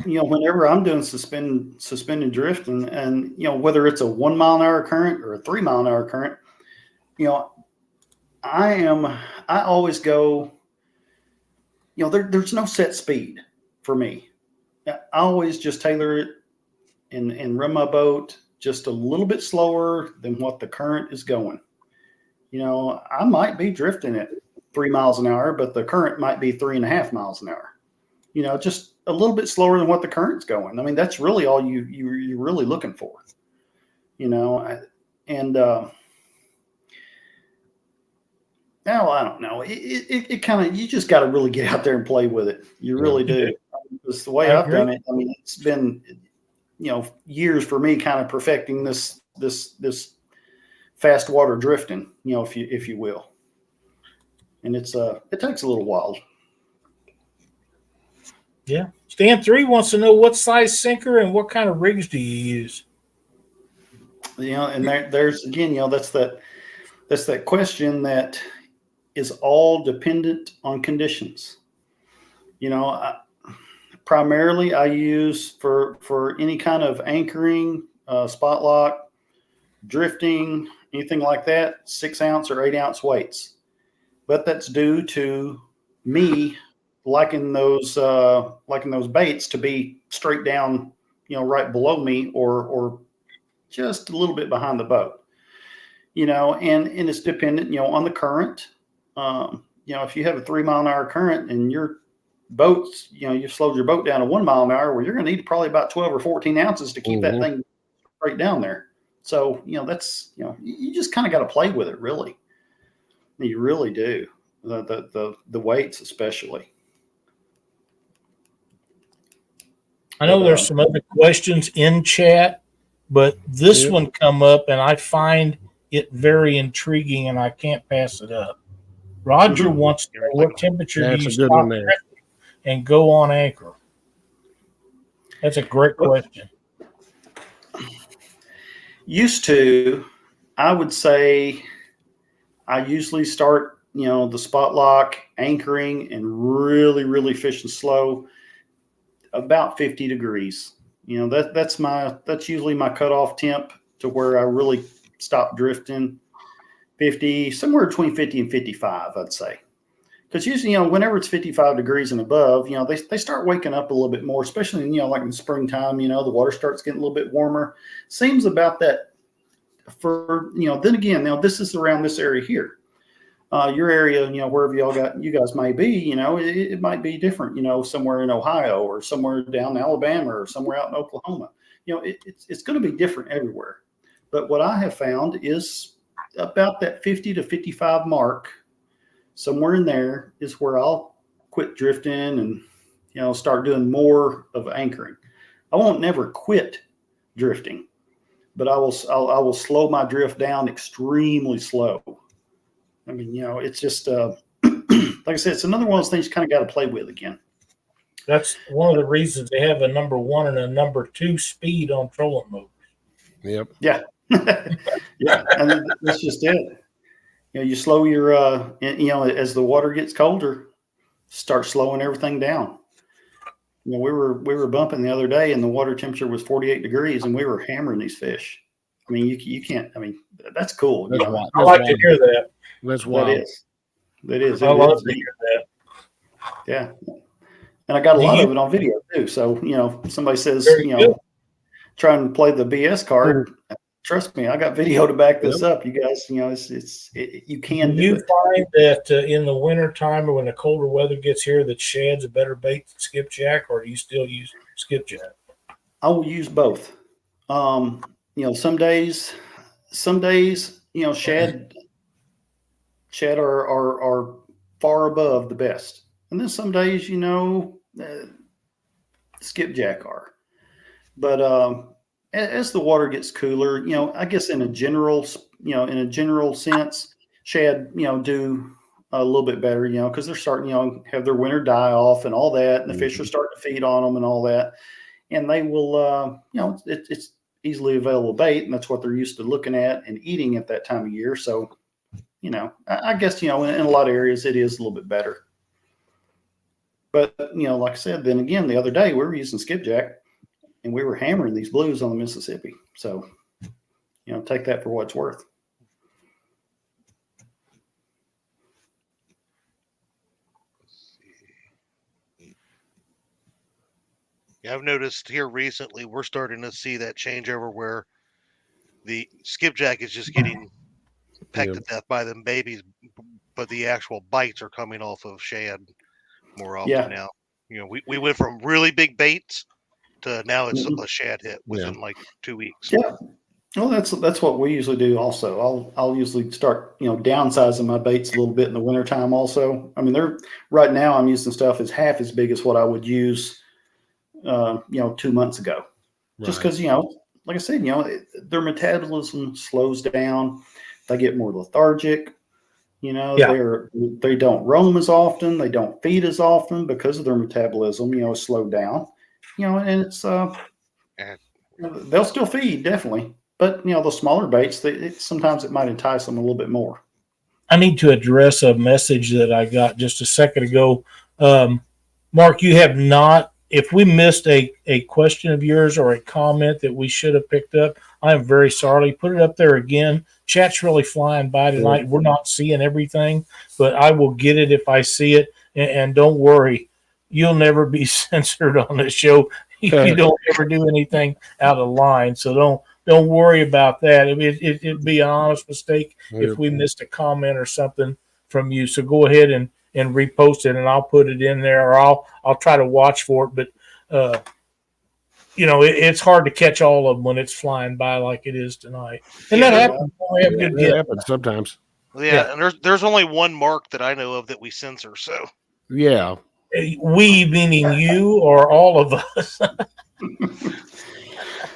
You know, whenever I'm doing suspended drift and, you know, whether it's a 1 mile an hour current or a 3 mile an hour current, you know, I always go, you know, there's no set speed for me. I always just tailor it and run my boat just a little bit slower than what the current is going. You know, I might be drifting at 3 miles an hour, but the current might be 3.5 miles an hour. You know, just a little bit slower than what the current's going. I mean, that's really all you're really looking for. You know, now I don't know. It kind of, you just got to really get out there and play with it. You really do. It's the way I've done it. I mean, it's been, you know, years for me kind of perfecting this fast water drifting, you know, if you will. And it takes a little while. Yeah. Stan 3 wants to know what size sinker and what kind of rigs do you use? You know, and there's again, you know, that's that question that is all dependent on conditions. You know, primarily I use for any kind of anchoring, spot lock, drifting, anything like that, 6 ounce or 8 ounce weights. But that's due to me liking those baits to be straight down, right below me or just a little bit behind the boat, and it's dependent, on the current. If you have a 3 mile an hour current and your boats, you've slowed your boat down to 1 mile an hour, well, you're going to need probably about 12 or 14 ounces to keep that thing right down there. So, that's, you just kind of got to play with it, really. You really do. The weights, especially. I know there's some other questions in chat, but this one come up and I find it very intriguing and I can't pass it up. Roger wants to know what temperature do you stop and go on anchor? That's a great question. Used to, I would say I usually start, the spot lock, anchoring, and really, really fishing slow about 50 degrees. That's usually my cutoff temp to where I really stop drifting. 50, somewhere between 50 and 55, I'd say. Because usually, whenever it's 55 degrees and above, they start waking up a little bit more, especially, like in the springtime, the water starts getting a little bit warmer. Seems about that for, then again, now this is around this area here. Your area, wherever you guys may be, it might be different, somewhere in Ohio or somewhere down in Alabama or somewhere out in Oklahoma. It's going to be different everywhere. But what I have found is about that 50 to 55 mark, somewhere in there is where I'll quit drifting and, start doing more of anchoring. I won't never quit drifting, but I will slow my drift down extremely slow. I mean, it's just, like I said, it's another one of those things you kind of got to play with again. That's one of the reasons they have a number 1 and a number 2 speed on trolling motors. Yep. Yeah. Yeah. And that's just it. You slow your, as the water gets colder, start slowing everything down. We were bumping the other day and the water temperature was 48 degrees and we were hammering these fish. I mean, you can't, that's cool. I like to hear that. That's wild. That is. I love to hear that. Yeah. And I got a lot of it on video too. So, somebody says, trying to play the BS card. Trust me, I got video to back this up. You guys, you can. Do you find that in the winter time or when the colder weather gets here, that Shad's a better bait than Skipjack, or do you still use Skipjack? I will use both. Some days, Shad are far above the best, and then some days, Skipjack are. But as the water gets cooler, I guess in a general sense, Shad, do a little bit better, because they're starting, have their winter die off and all that, and the fish are starting to feed on them and all that, and they will, it's easily available bait, and that's what they're used to looking at and eating at that time of year. So, I guess, in a lot of areas it is a little bit better. But, like I said, then again, the other day we were using Skipjack and we were hammering these blues on the Mississippi. So, take that for what it's worth. Yeah, I've noticed here recently we're starting to see that changeover where the Skipjack is just getting pecked to death by them babies, but the actual bites are coming off of Shad more often now. We went from really big baits to now it's a Shad hit within like 2 weeks. Yeah. Well, that's what we usually do also. I'll usually start, downsizing my baits a little bit in the wintertime also. I mean, right now I'm using stuff that's half as big as what I would use 2 months ago. Right. Just because, like I said, their metabolism slows down. They get more lethargic. They don't roam as often. They don't feed as often because of their metabolism, slowed down. And it's they'll still feed definitely, but the smaller baits, sometimes it might entice them a little bit more. I need to address a message that I got just a second ago. Mark, you have not. If we missed a question of yours or a comment that we should have picked up, I am very sorry. Put it up there again. Chat's really flying by tonight. We're not seeing everything, but I will get it if I see it. And don't worry, you'll never be censored on this show. You don't ever do anything out of line, so don't worry about that. It'd be an honest mistake if we missed a comment or something from you. So go ahead and repost it, and I'll put it in there, or I'll try to watch for it. But it's hard to catch all of them when it's flying by like it is tonight, and that happens. We have good That happens sometimes. Yeah, and there's only one mark that I know of that we censor. So yeah, we meaning you or all of us.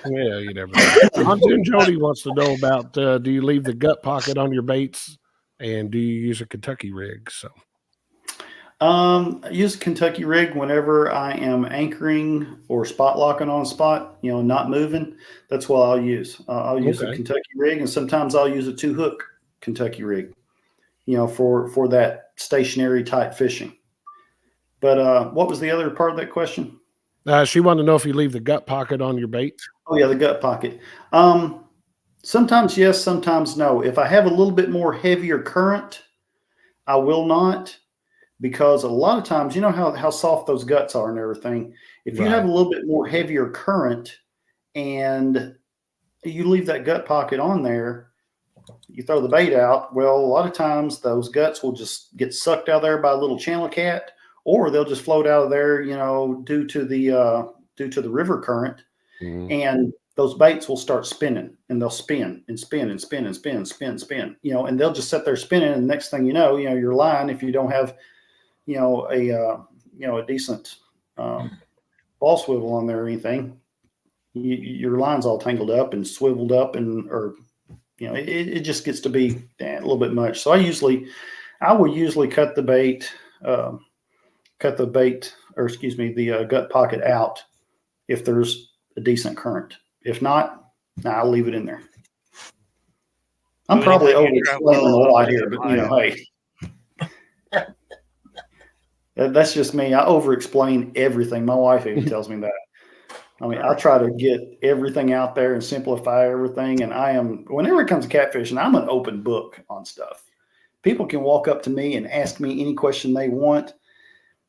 Yeah, you never know. Hunter Jody wants to know about do you leave the gut pocket on your baits, and do you use a Kentucky rig? So I use a Kentucky rig whenever I am anchoring or spot locking on a spot, not moving. That's what I'll use. I'll use a Kentucky rig, and sometimes I'll use a 2-hook Kentucky rig, for that stationary type fishing. But what was the other part of that question? She wanted to know if you leave the gut pocket on your bait. Oh yeah, the gut pocket. Sometimes yes, sometimes no. If I have a little bit more heavier current, I will not, because a lot of times, you know how soft those guts are and everything. If you have a little bit more heavier current and you leave that gut pocket on there, you throw the bait out. Well, a lot of times those guts will just get sucked out of there by a little channel cat, or they'll just float out of there, due to the river current. Mm-hmm. And those baits will start spinning, and they'll spin and spin and spin and spin and spin and spin, and they'll just sit there spinning. And the next thing you know, your line, if you don't have, a decent ball swivel on there or anything, your line's all tangled up and swiveled up, it just gets to be a little bit much. So I will usually cut the gut pocket out if there's a decent current. If not, I'll leave it in there. I'm probably over-explaining a lot here, but hey, that's just me. I over-explain everything. My wife even tells me that. I mean, I try to get everything out there and simplify everything. And whenever it comes to catfishing, I'm an open book on stuff. People can walk up to me and ask me any question they want.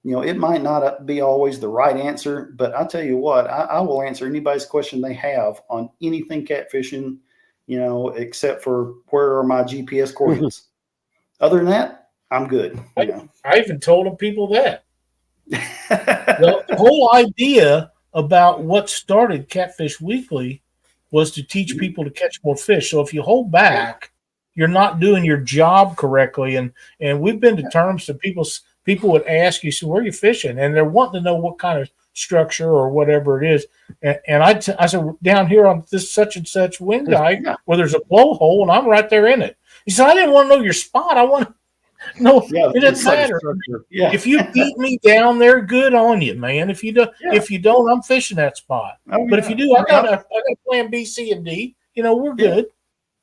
It might not be always the right answer, but I'll tell you what, I will answer anybody's question they have on anything catfishing, except for where are my GPS coordinates. Other than that, I'm good. I even told people that. The whole idea about what started Catfish Weekly was to teach people to catch more fish. So if you hold back, you're not doing your job correctly. And we've been to terms that people would ask you, so where are you fishing? And they're wanting to know what kind of structure or whatever it is. And I said, down here on this such and such wind guide where there's a blowhole, and I'm right there in it. He said, I didn't want to know your spot. I want to know. It doesn't matter. If you beat me down there, good on you, man. If you don't, I'm fishing that spot. But if you do, I got a plan B, C, and D. We're good.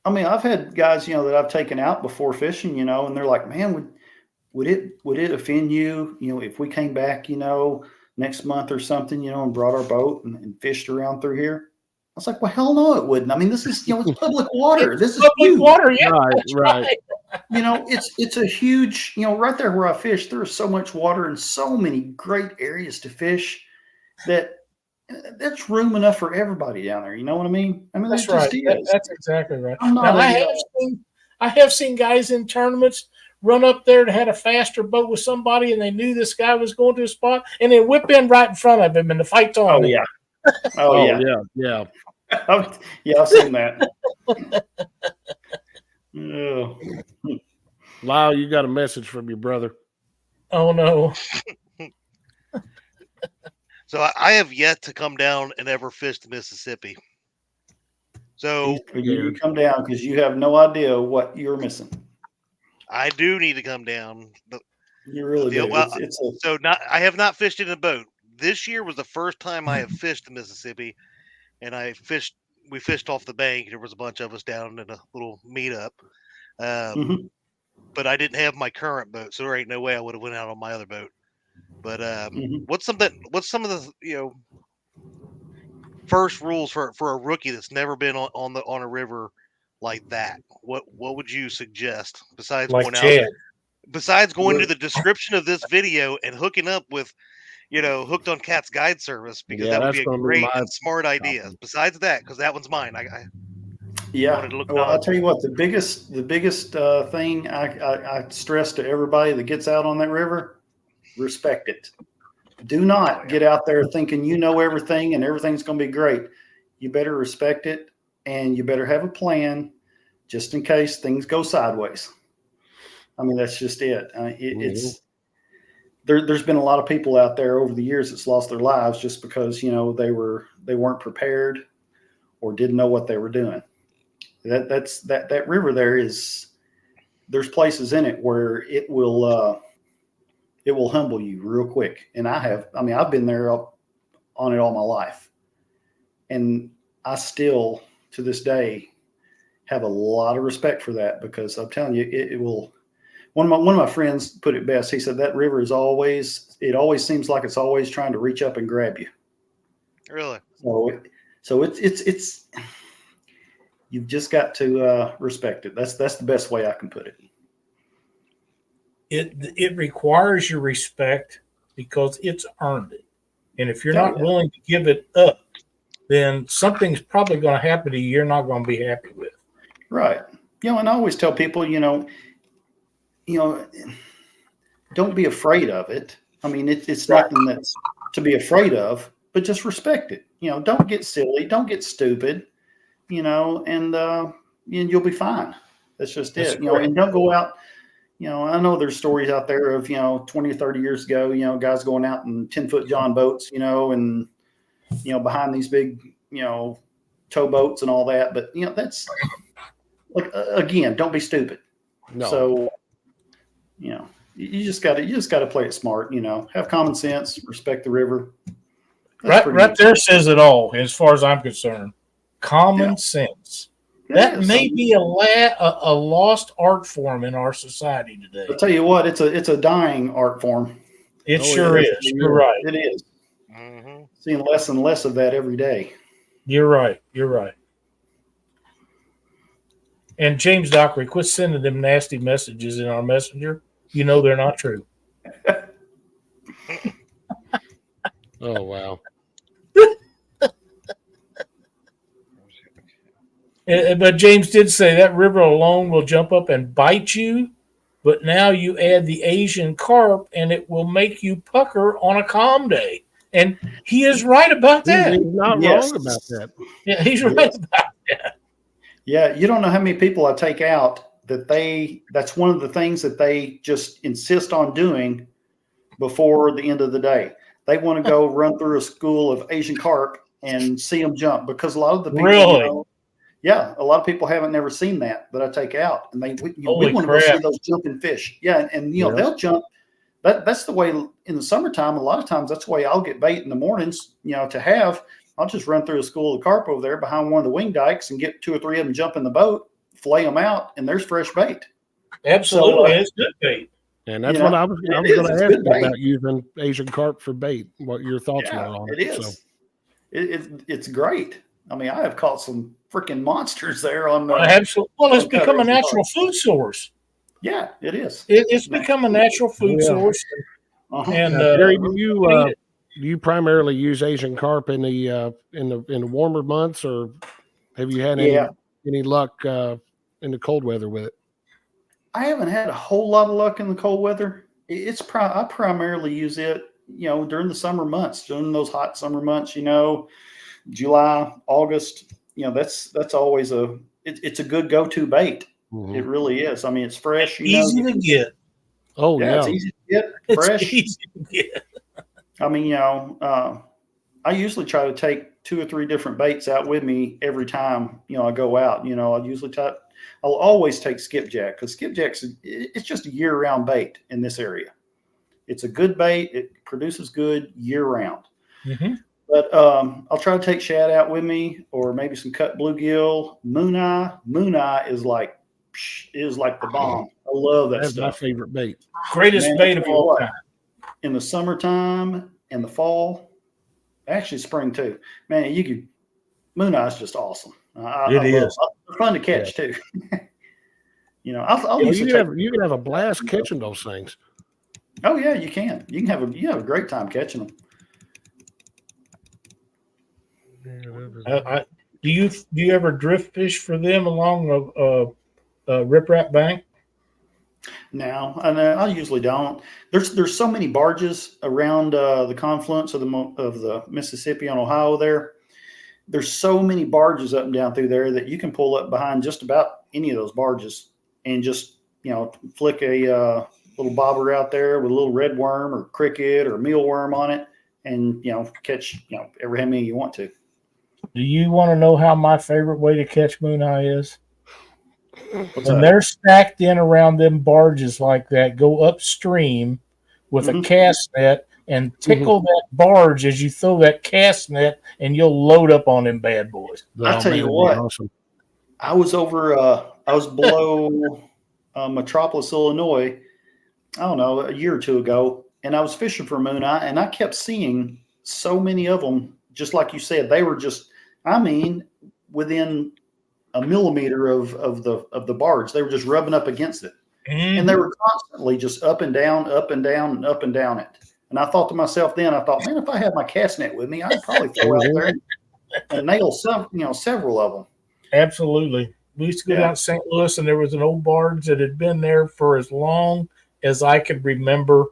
I mean, I've had guys, that I've taken out before fishing, and they're like, man, would it offend you, if we came back, next month or something, and brought our boat and fished around through here? I was like, well, hell no, it wouldn't. I mean, this is, it's public water. This is public huge. Water. Yeah, right. It's a huge, right there where I fish, there's so much water and so many great areas to fish that's room enough for everybody down there. You know what I mean? I mean, that's right. That's exactly right. Now, I have seen guys in tournaments run up there to had a faster boat with somebody, and they knew this guy was going to a spot, and they whip in right in front of him, and the fight's on. Oh, yeah. Yeah. I've seen that. Lyle, you got a message from your brother. Oh, no. So I have yet to come down and ever fish the Mississippi. So you come down because you have no idea what you're missing. I do need to come down. You really do. I have not fished in a boat. This year was the first time I have fished the Mississippi, and we fished off the bank. There was a bunch of us down in a little meetup. But I didn't have my current boat, so there ain't no way I would have went out on my other boat. But what's some of the first rules for a rookie that's never been on a river like that? What would you suggest besides like going Chad. out? Besides going to the description of this video and hooking up with, hooked on Cat's guide service, because Yeah, that would that's be a gonna be great my and smart idea. topic. Besides that, because that one's mine. I Yeah. wanted to look Well, I'll on. tell you what, the biggest thing I stress to everybody that gets out on that river: respect it. Do not get out there thinking you know everything and everything's going to be great. You better respect it, and you better have a plan just in case things go sideways. I mean, that's just it. It's there's been a lot of people out there over the years that's lost their lives just because they weren't prepared or didn't know what they were doing. That river there's places in it where it will humble you real quick. And I've been there on it all my life. And I still, to this day, have a lot of respect for that, because I'm telling you, it will. One of my friends put it best. He said that river it always seems like it's always trying to reach up and grab you. Really? So it's you've just got to respect it. That's the best way I can put it. It requires your respect because it's earned it. And if you're not willing to give it up, then something's probably going to happen to you you're not going to be happy with. Right. And I always tell people, don't be afraid of it. I mean, it's nothing that's to be afraid of, but just respect it. Don't get silly, don't get stupid, and you'll be fine. That's just it. And don't go out. I know there's stories out there of, 20 or 30 years ago, guys going out in 10-foot John boats, and, behind these big, tow boats and all that. But, that's like, again, don't be stupid. No. So, you just got to play it smart, have common sense, respect the river. Right there says it all as far as I'm concerned. Common sense. That may be a lost art form in our society today. I'll tell you what, it's a dying art form. It sure is. You're right. It is. Mm-hmm. Seeing less and less of that every day. You're right. And James Dockery, quit sending them nasty messages in our messenger. They're not true. Oh, wow. But James did say that river alone will jump up and bite you. But now you add the Asian carp and it will make you pucker on a calm day. And he is right about that. He's not wrong about that. Yeah, he's right about that. Yeah, you don't know how many people I take out that's one of the things that they just insist on doing before the end of the day. They want to go run through a school of Asian carp and see them jump, because a lot of the people, really? A lot of people haven't never seen that I take out, and we want to go see those jumping fish. Yeah, and they'll jump. That's the way in the summertime. A lot of times that's the way I'll get bait in the mornings. I'll just run through a school of carp over there behind one of the wing dikes and get 2 or 3 of them jump in the boat, flay them out, and there's fresh bait. Absolutely, it's good bait. And that's what I was going to ask you about using Asian carp for bait. What your thoughts were on it? It is. So. It's great. I mean, I have caught some freaking monsters there on. Absolutely. Well, it's become a natural food source. Yeah, it is. It's become a natural food source. And Gary, do you primarily use Asian carp in the warmer months, or have you had any luck in the cold weather with it? I haven't had a whole lot of luck in the cold weather. I primarily use it, during the summer months, during those hot summer months, July, August, that's always it's a good go-to bait. Mm-hmm. It really is. I mean, it's fresh. Easy to get. Oh, yeah. It's easy to get. Fresh. It's easy to get. I mean, I usually try to take 2 or 3 different baits out with me every time, I go out. I'll always take skipjack, because it's just a year-round bait in this area. It's a good bait. It produces good year-round. Mm-hmm. But I'll try to take shad out with me, or maybe some cut bluegill. Moai is like the bomb. I love that That's stuff. my favorite bait. Greatest bait of all time. In the summertime and the fall, actually spring too. Man, Moai is just awesome. It is. They're fun to catch too. You can have a blast catching those things. Oh yeah, you can. You have a great time catching them. Do you ever drift fish for them along a riprap bank? No, I usually don't. There's so many barges around the confluence of the Mississippi and Ohio there. There's so many barges up and down through there that you can pull up behind just about any of those barges and just, flick a little bobber out there with a little red worm or cricket or mealworm on it and, catch, every how many you want to. Do you want to know how my favorite way to catch mooneye is? What's When that? they're stacked in around them barges like that, go upstream with a cast net and tickle that barge as you throw that cast net, and you'll load up on them bad boys. I'll tell you what, awesome. I was below Metropolis, Illinois, I don't know, a year or two ago, and I was fishing for mooneye, and I kept seeing so many of them, just like you said, they were just, within a millimeter of the barge. They were just rubbing up against it. Mm-hmm. And they were constantly just up and down, up and down, and up and down it. And I thought to myself then, man, if I had my cast net with me, I'd probably throw out there and nail several of them. Absolutely. We used to go down to St. Louis, and there was an old barge that had been there for as long as I could remember.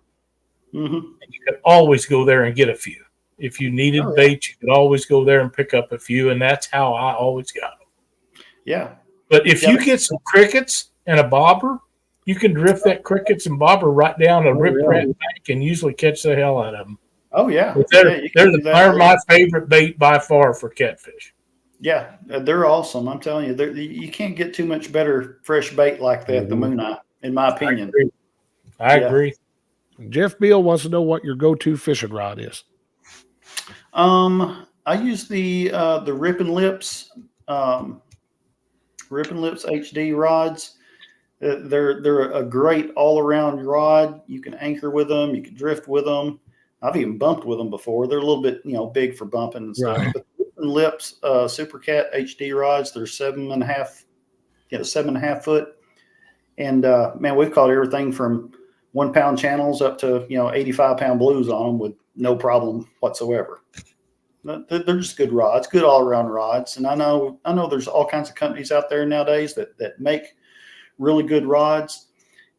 Mm-hmm. And you could always go there and get a few. If you needed bait, you could always go there and pick up a few, and that's how I always got them. Yeah. But if you get some crickets and a bobber, you can drift that crickets and bobber right down a riprap bank and usually catch the hell out of them. Oh, yeah. They're my favorite bait by far for catfish. Yeah, they're awesome. I'm telling you, you can't get too much better fresh bait like that than mooneye, in my opinion. I agree. Jeff Beal wants to know what your go-to fishing rod is. I use the Rippin' Lips HD rods. They're a great all-around rod. You can anchor with them. You can drift with them. I've even bumped with them before. They're a little bit, big for bumping and stuff. Right. But Rippin' Lips Super Cat HD rods, they're 7.5 foot. And man, we've caught everything from 1 pound channels up to 85 pound blues on them with no problem whatsoever. They're just good rods, good all-around rods. And I know there's all kinds of companies out there nowadays that make really good rods.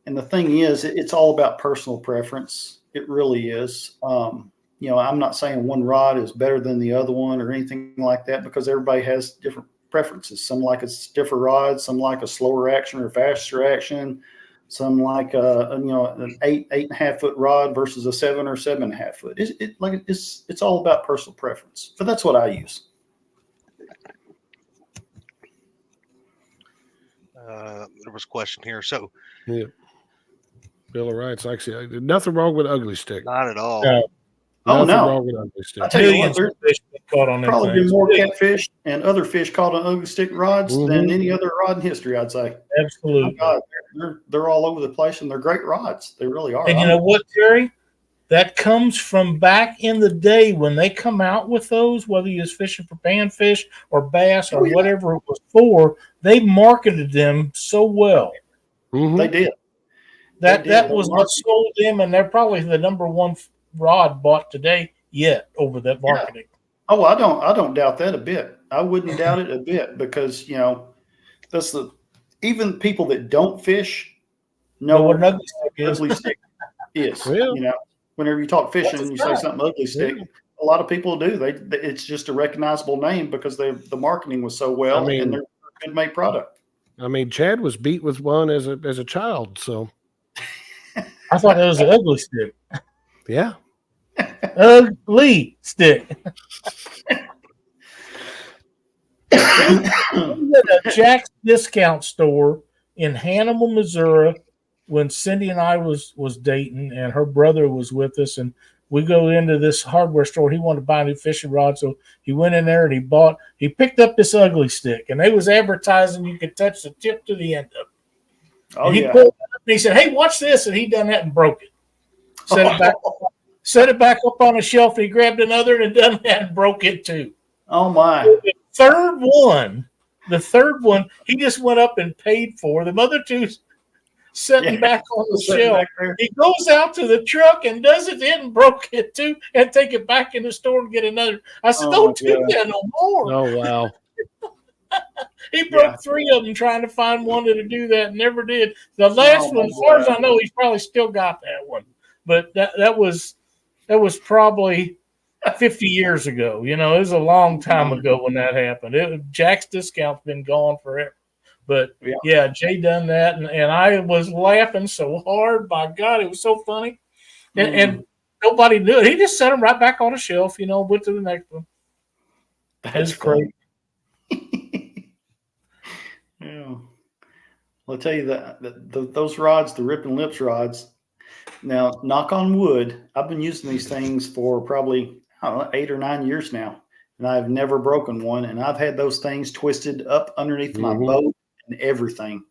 And the thing is, it's all about personal preference. It really is. I'm not saying one rod is better than the other one or anything like that, because everybody has different preferences. Some like a stiffer rod, some like a slower action or faster action. Some like an 8.5 foot rod versus a 7 or 7.5 foot. It's all about personal preference. But that's what I use. There was a question here. So, yeah, Bill writes actually nothing wrong with ugly stick. Not at all. Nothing wrong with ugly stick. I tell you what, there's probably been more catfish and other fish caught on ugly stick rods than any other rod in history, I'd say. Absolutely. Oh God, they're all over the place, and they're great rods. They really are. And you know what, Terry? That comes from back in the day when they come out with those, whether you was fishing for panfish or bass or whatever it was for, they marketed them so well. Mm-hmm. They did. That was what sold them, and they're probably the number one rod bought today yet over that marketing. Yeah. Oh, I don't doubt that a bit. I wouldn't doubt it a bit, because that's even people that don't fish know what an ugly stick is. Well, whenever you talk fishing and you say something ugly stick, a lot of people do. It's just a recognizable name because the marketing was so well, and they're a good made product. I mean, Chad was beat with one as a child, so I thought that was an ugly stick. Yeah. Ugly stick. At Jack's discount store in Hannibal, Missouri, when Cindy and I was dating, and her brother was with us, and we go into this hardware store. He wanted to buy a new fishing rod, so he went in there and he picked up this ugly stick, and they was advertising you could touch the tip to the end of it. Oh, and he pulled it up and he said, "Hey, watch this," and he done that and broke it. Set it back up on a shelf, and he grabbed another and done that and broke it too. Oh my! The third one, he just went up and paid for. The other two sitting back on the Sitting shelf. back there. He goes out to the truck and does it and broke it too, and take it back in the store and get another. I said, Oh, "Don't do God. that no more." Oh wow. He broke Yeah. 3 of them trying to find one that'd do that, and never did. The last Oh, one, as far as I know, he's probably still got that one. But that was probably 50 years ago. You know, it was a long time ago when that happened. Jack's Discount's been gone forever. But yeah, Jay done that, and I was laughing so hard. By God, it was so funny, and nobody knew it. He just set them right back on the shelf. You know, went to the next one. That's great. Yeah. Well, I'll tell you that those rods, the Rip and Lips rods. Now, knock on wood, I've been using these things for probably, I don't know, 8 or 9 years now, and I've never broken one. And I've had those things twisted up underneath my boat and everything.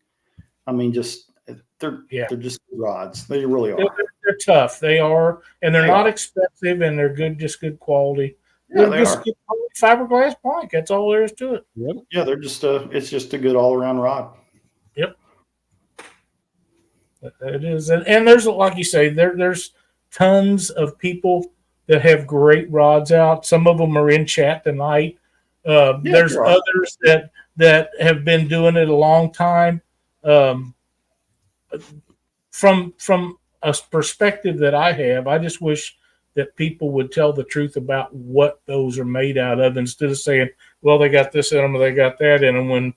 I mean, they're just rods. They really are. They're tough. They are, and they're not expensive, and they're good, just good quality. Yeah, they're just good fiberglass plank. That's all there is to it. Yep. Yeah, they're just it's just a good all around rod. Yep. It is, and there's, like you say, there's tons of people that have great rods out. Some of them are in chat tonight. There's others that have been doing it a long time. From a perspective that I have, I just wish that people would tell the truth about what those are made out of, instead of saying, well, they got this in them or they got that in them, when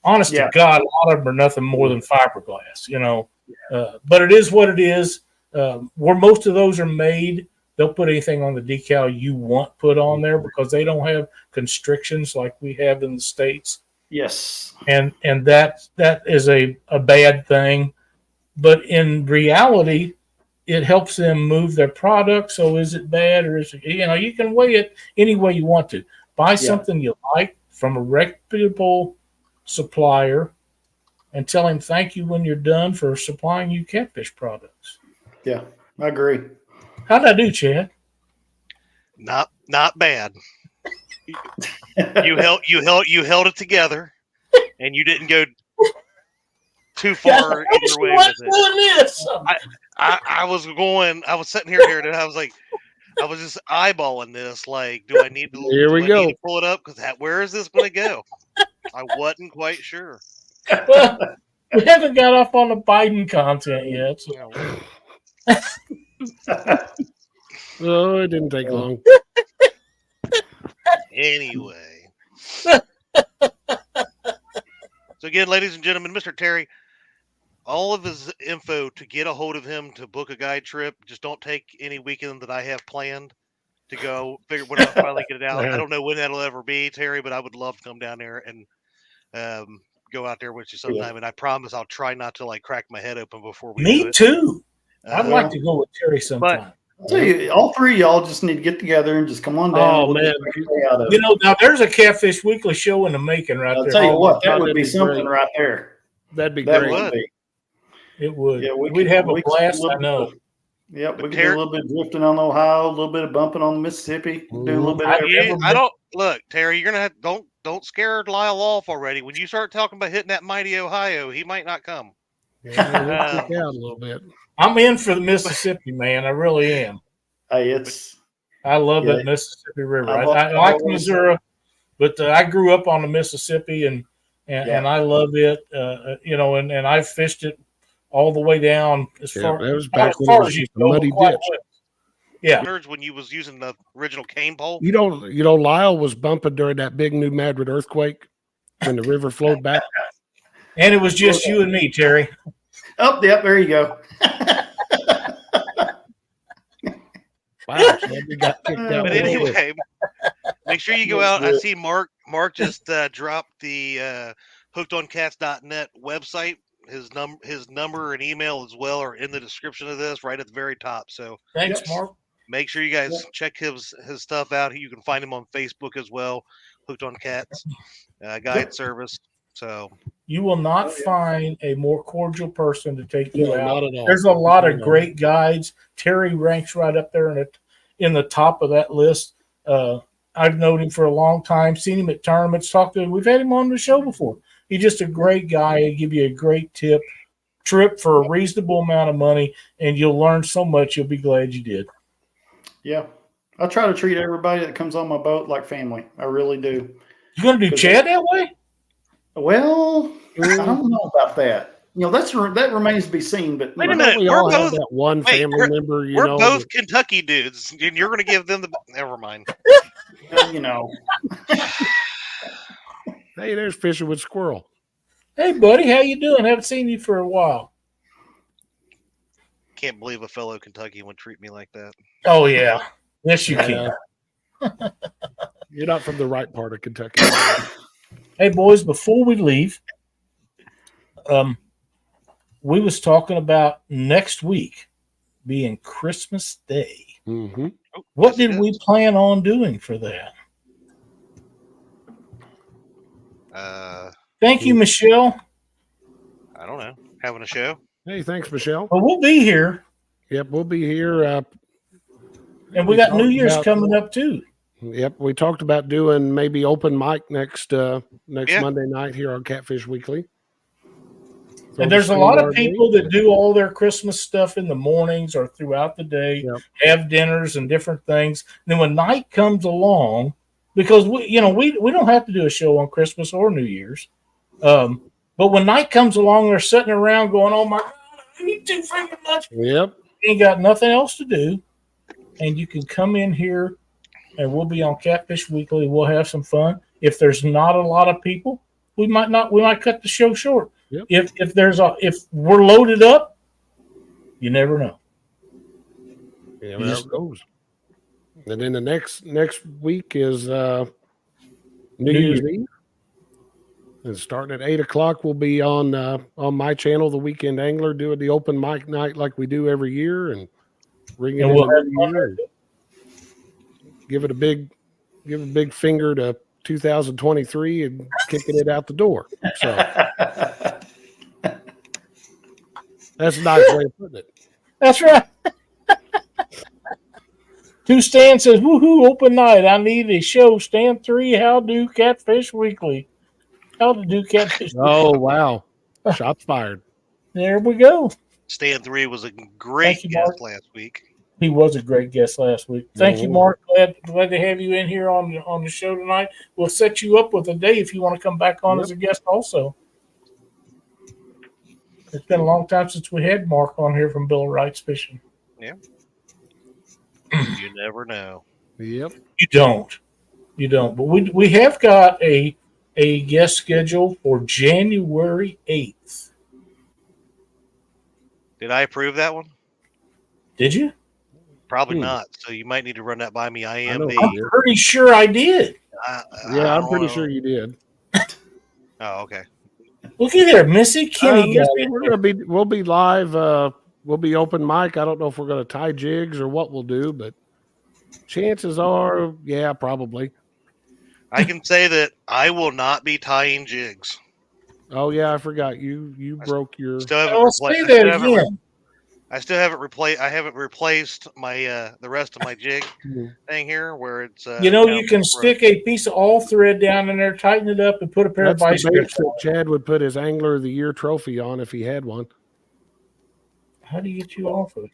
honest to God, a lot of them are nothing more than fiberglass, you know. But it is what it is. Where most of those are made, they'll put anything on the decal you want put on there, because they don't have constrictions like we have in the States. Yes. And that is a bad thing. But in reality, it helps them move their product. So is it bad, or is it, you know, you can weigh it any way you want to. Buy something you like from a reputable supplier and tell him thank you when you're done for supplying you catfish products. Yeah, I agree. How'd I do, Chad? Not bad. You held it together, and you didn't go too far in your way with it. I was sitting here, and I was like, I was just eyeballing this. Like, do I need to? Here we go. Need to pull it up, because where is this going to go? I wasn't quite sure. Well, we haven't got off on the Biden content yet. So. Oh, it didn't take long. Anyway. So again, ladies and gentlemen, Mr. Terry, all of his info to get a hold of him to book a guide trip. Just don't take any weekend that I have planned to go. Figure when I finally get it out. I don't know when that'll ever be, Terry, but I would love to come down there and go out there with you sometime. And I promise I'll try not to like crack my head open before we do it. Me too. I'd like to go with Terry sometime. I'll tell you, all three of y'all just need to get together and just come on down. Oh, man. You know, now there's a Catfish Weekly show in the making right there. I'll tell you what, that would that'd be be something great. right there. That'd be That great. would be. It would. Yeah, We'd have a blast, I know. Yep, we could do a little bit of drifting on the Ohio, a little bit of bumping on the Mississippi, do a little bit of everything. I don't look, Terry. You're gonna have, don't scare Lyle off already. When you start talking about hitting that mighty Ohio, he might not come. Yeah, we'll kick out a little bit. I'm in for the Mississippi, man. I really am. Hey, I love that Mississippi River. I like Missouri, but I grew up on the Mississippi, and I love it. You know, and I fished it all the way down as far as you go. Muddy ditch. Yeah, when you was using the original cane pole. You know, Lyle was bumping during that big New Madrid earthquake when the river flowed back. And it was just you and me, Terry. Oh, yep, there you go. Wow, we got kicked out. But anyway, make sure you go out. I see Mark just dropped the hookedoncats.net website. His number and email as well are in the description of this, right at the very top. So thanks, Mark. Make sure you guys check his stuff out. You can find him on Facebook as well. Hooked on Cats guide service. So you will not find a more cordial person to take you out. Not at all. There's a lot of great guides. Terry ranks right up there in the top of that list. I've known him for a long time, seen him at tournaments, talked to him. We've had him on the show before. He's just a great guy. He'll give you a great tip. trip for a reasonable amount of money, and you'll learn so much. You'll be glad you did. Yeah. I try to treat everybody that comes on my boat like family. I really do. You gonna do Chad that way? Well, I don't know about that. That remains to be seen. But Wait a minute, We we're all have both that one wait, family member. we're both Kentucky dudes, and you're going to give them the. Never mind. Hey, there's fishing with squirrel. Hey, buddy, how you doing? Haven't seen you for a while. Can't believe a fellow Kentuckian would treat me like that. Oh yeah, yes you can. You're not from the right part of Kentucky. Hey, boys, before we leave, we was talking about next week being Christmas Day. Mm-hmm. What did we plan on doing for that? Thank you, Michelle. I don't know. Having a show. Hey, thanks, Michelle. Well, we'll be here. Yep, we'll be here. And we got New Year's coming up too. Yep, we talked about doing maybe open mic next Monday night here on Catfish Weekly. And there's a lot of people that do all their Christmas stuff in the mornings or throughout the day, have dinners and different things. And then when night comes along, because we don't have to do a show on Christmas or New Year's, but when night comes along, they're sitting around going, "Oh my God, I need too freaking much." Yep, ain't got nothing else to do, and you can come in here, and we'll be on Catfish Weekly. We'll have some fun. If there's not a lot of people, we might cut the show short. Yep. If we're loaded up, you never know. Yeah, there it goes. And then the next week is New Year's Eve. And starting at 8:00, we'll be on my channel, The Weekend Angler, doing the open mic night like we do every year, and ring it in the new year. Give a big finger to 2023 and kicking it out the door. So that's a nice way of putting it. That's right. Two Stan says, "Woohoo! Open night. I need a show." Stan 3, how do Catfish Weekly? How to do Catfish? Oh wow! Shots fired. There we go. Stan 3 was a great guest last week. He was a great guest last week. Thank you, Mark. Glad to have you in here on the show tonight. We'll set you up with a day if you want to come back on as a guest also. It's been a long time since we had Mark on here from Bill Wright's Fishing. Yeah. You never know. Yep. You don't. But we have got a guest schedule for January 8th. Did I approve that one? Did you? Probably not. So you might need to run that by me. I'm pretty sure I did. I'm pretty sure you did. Oh, okay. Look at there, Missy Kenny. We'll be live. We'll be open mic. I don't know if we're going to tie jigs or what we'll do, but chances are, yeah, probably. I can say that I will not be tying jigs. Oh yeah, I forgot you broke your. I still haven't replaced. I haven't replaced my the rest of my jig thing here, where it's. You can stick a piece of all thread down in there, tighten it up, and put a pair of vice grips that Chad would put his Angler of the Year trophy on if he had one. How do you get you off of it?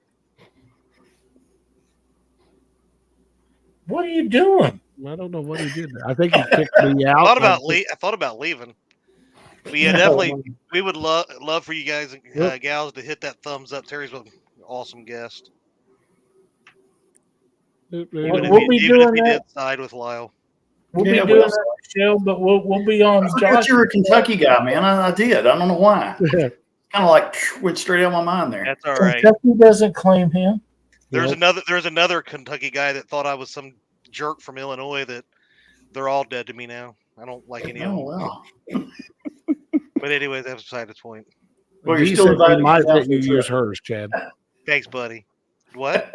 What are you doing? I don't know what he did. I think he kicked me out. I thought about leaving. But yeah, definitely, we would love for you guys and gals to hit that thumbs up. Terry's an awesome guest. We'll be doing that. Did side with Lyle. We'll be doing that show, but we'll be on. I thought you were a Kentucky guy, man. I did. I don't know why. Kind of like went straight out of my mind there. That's all right. Kentucky doesn't claim him. There's another Kentucky guy that thought I was some jerk from Illinois. That they're all dead to me now. I don't like any of them. Wow. But anyways, that's beside the point. Well, you're still invited. Might let you use hers, Chad. Thanks, buddy. What?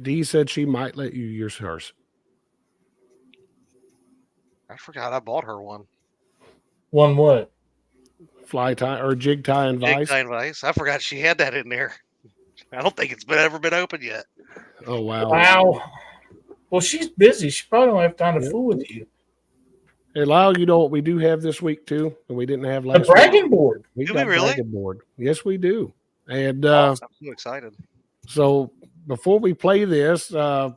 Dee said she might let you use hers. I forgot I bought her one. One what? Fly tie or jig tie and vice. Jig tie and vice. I forgot she had that in there. I don't think it's ever been open yet. Oh wow! Wow. Well, she's busy. She probably don't have time to fool with you. Hey, Lyle, you know what we do have this week too, and we didn't have The last week. bragging board. We Do got we really? bragging board. Yes, we do. And Awesome. I'm so excited. so before we play this, there's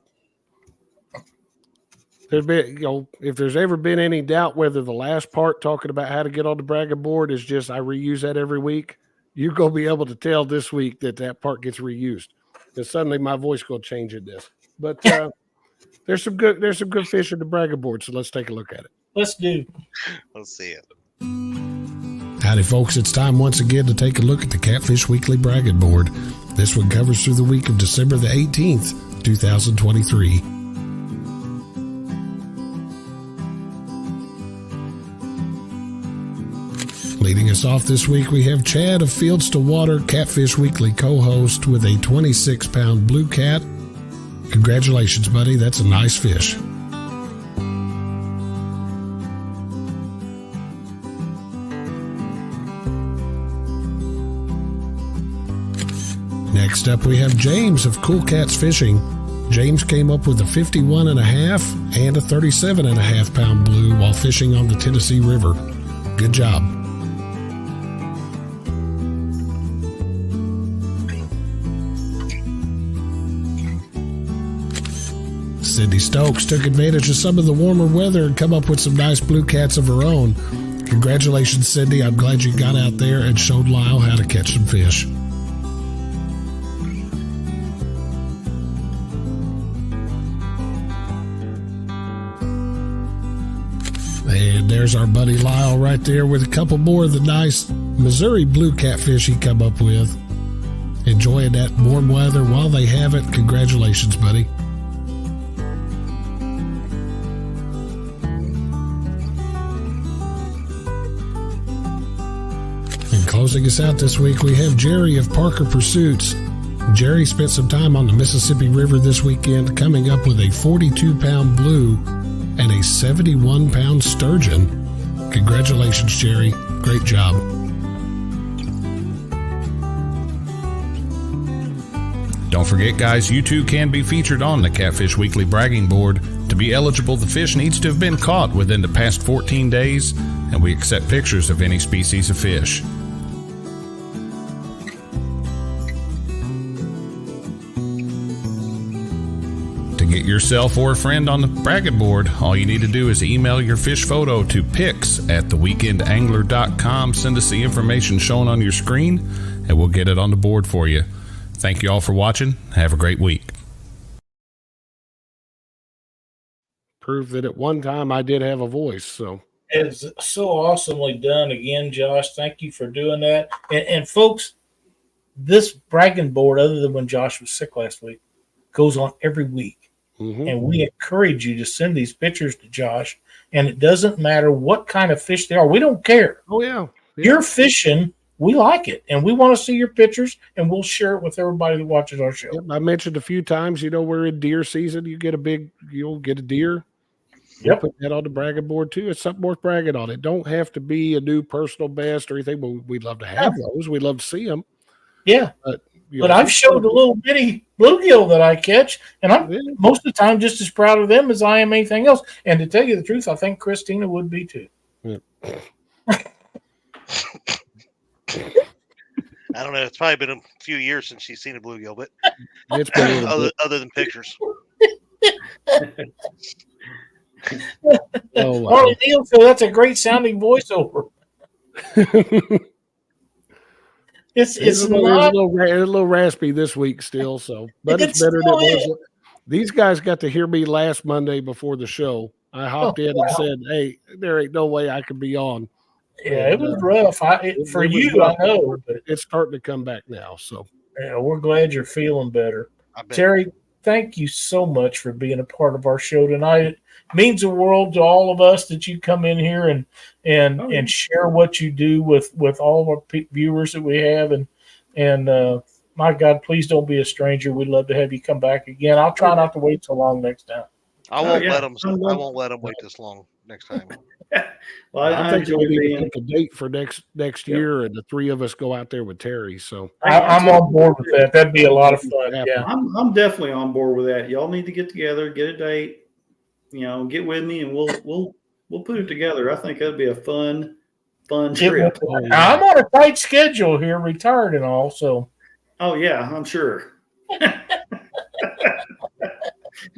been, if there's ever been any doubt whether the last part talking about how to get on the bragging board is just I reuse that every week, you're gonna be able to tell this week that part gets reused. Because suddenly my voice gonna change in this. But there's some good fish in the bragging board, so let's take a look at it. Let's do. Let's see it. Howdy, folks. It's time once again to take a look at the Catfish Weekly Bragging Board. This one covers through the week of December the 18th, 2023. Leading us off this week, we have Chad of Fields to Water, Catfish Weekly co-host with a 26-pound blue cat. Congratulations, buddy. That's a nice fish. Next up, we have James of Cool Cats Fishing. James came up with a 51.5 and a 37.5 pound blue while fishing on the Tennessee River. Good job. Cindy Stokes took advantage of some of the warmer weather and come up with some nice blue cats of her own. Congratulations, Cindy. I'm glad you got out there and showed Lyle how to catch some fish. And there's our buddy Lyle right there with a couple more of the nice Missouri blue catfish he come up with. Enjoying that warm weather while they have it. Congratulations, buddy. And closing us out this week, we have Jerry of Parker Pursuits. Jerry spent some time on the Mississippi River this weekend, coming up with a 42-pound blue and a 71-pound sturgeon. Congratulations, Jerry. Great job. Don't forget, guys, you too can be featured on the Catfish Weekly Bragging Board. To be eligible, the fish needs to have been caught within the past 14 days, and we accept pictures of any species of fish. To get yourself or a friend on the bragging board, all you need to do is email your fish photo to pics@theweekendangler.com. Send us the information shown on your screen, and we'll get it on the board for you. Thank you all for watching. Have a great week. Prove that at one time I did have a voice, so. It's so awesomely done again, Josh. Thank you for doing that. And folks, this bragging board, other than when Josh was sick last week, goes on every week. Mm-hmm. And we encourage you to send these pictures to Josh. And it doesn't matter what kind of fish they are. We don't care. Oh, yeah. You're fishing. We like it. And we want to see your pictures, and we'll share it with everybody that watches our show. Yep, I mentioned a few times, we're in deer season. You'll get a deer. Yep. Put that on the bragging board too. It's something worth bragging on. It don't have to be a new personal best or anything, but we'd love to have those. We'd love to see them. Yeah. But I've showed a little bitty bluegill that I catch, and I'm most of the time just as proud of them as I am anything else. And to tell you the truth, I think Christina would be too. Yeah. I don't know. It's probably been a few years since she's seen a bluegill, but It's been other than pictures. Oh, wow. Harley Neal, so that's a great sounding voiceover. It's a not little raspy this week still, so but it's better than it was. These guys got to hear me last Monday before the show. I hopped in and said, "Hey, there ain't no way I could be on." Yeah, it was rough. For you, I know, but it's starting to come back now. So yeah, we're glad you're feeling better. Terry, thank you so much for being a part of our show tonight. It means the world to all of us that you come in here and share what you do with all of our viewers that we have. And my God, please don't be a stranger. We'd love to have you come back again. I'll try not to wait so long next time. I won't let them wait this long next time. Well, I think we need to pick a date for next year, and the three of us go out there with Terry. So I'm on board with that. That'd be a lot of fun. Yeah, I'm definitely on board with that. Y'all need to get together, get a date, get with me, and we'll We'll put it together. I think that'd be a fun It trip. will- I'm on a tight schedule here, retired and all. So Oh yeah, I'm sure.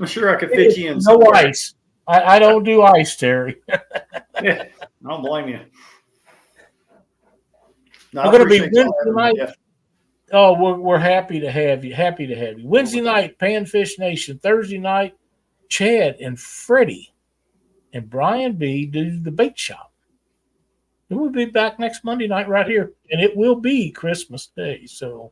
I'm sure I could fit you in. no somewhere. ice. I don't do ice, Terry. Yeah, I don't blame you. No, We're I gonna be appreciate y'all Wednesday having me. night. Yeah. Oh, we're happy to have you. Happy to have you. Wednesday night, Panfish Nation. Thursday night, Chad and Freddie and Brian B do the bait shop. And we'll be back next Monday night right here, and it will be Christmas Day. So,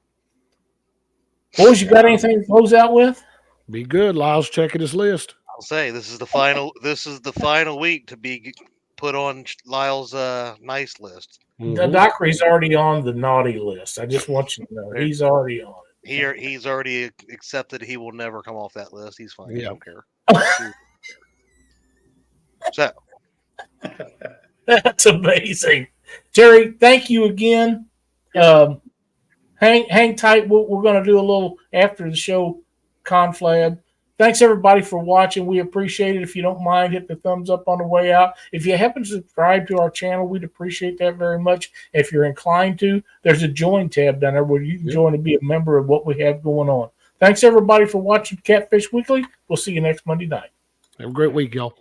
boys, you got anything to close out with? Be good. Lyle's checking his list. I'll say this is the final. This is the final week to be put on Lyle's nice list. The Dockery's already on the naughty list. I just want you to know he's already on it. He's already accepted he will never come off that list. He's fine. He Yeah. don't care. So That's amazing, Jerry. Thank you again. Hang tight. We're going to do a little after the show conflab. Thanks everybody for watching. We appreciate it. If you don't mind, hit the thumbs up on the way out. If you happen to subscribe to our channel, we'd appreciate that very much. If you're inclined to, there's a join tab down there where you can join and be a member of what we have going on. Thanks everybody for watching Catfish Weekly. We'll see you next Monday night. Have a great week, y'all.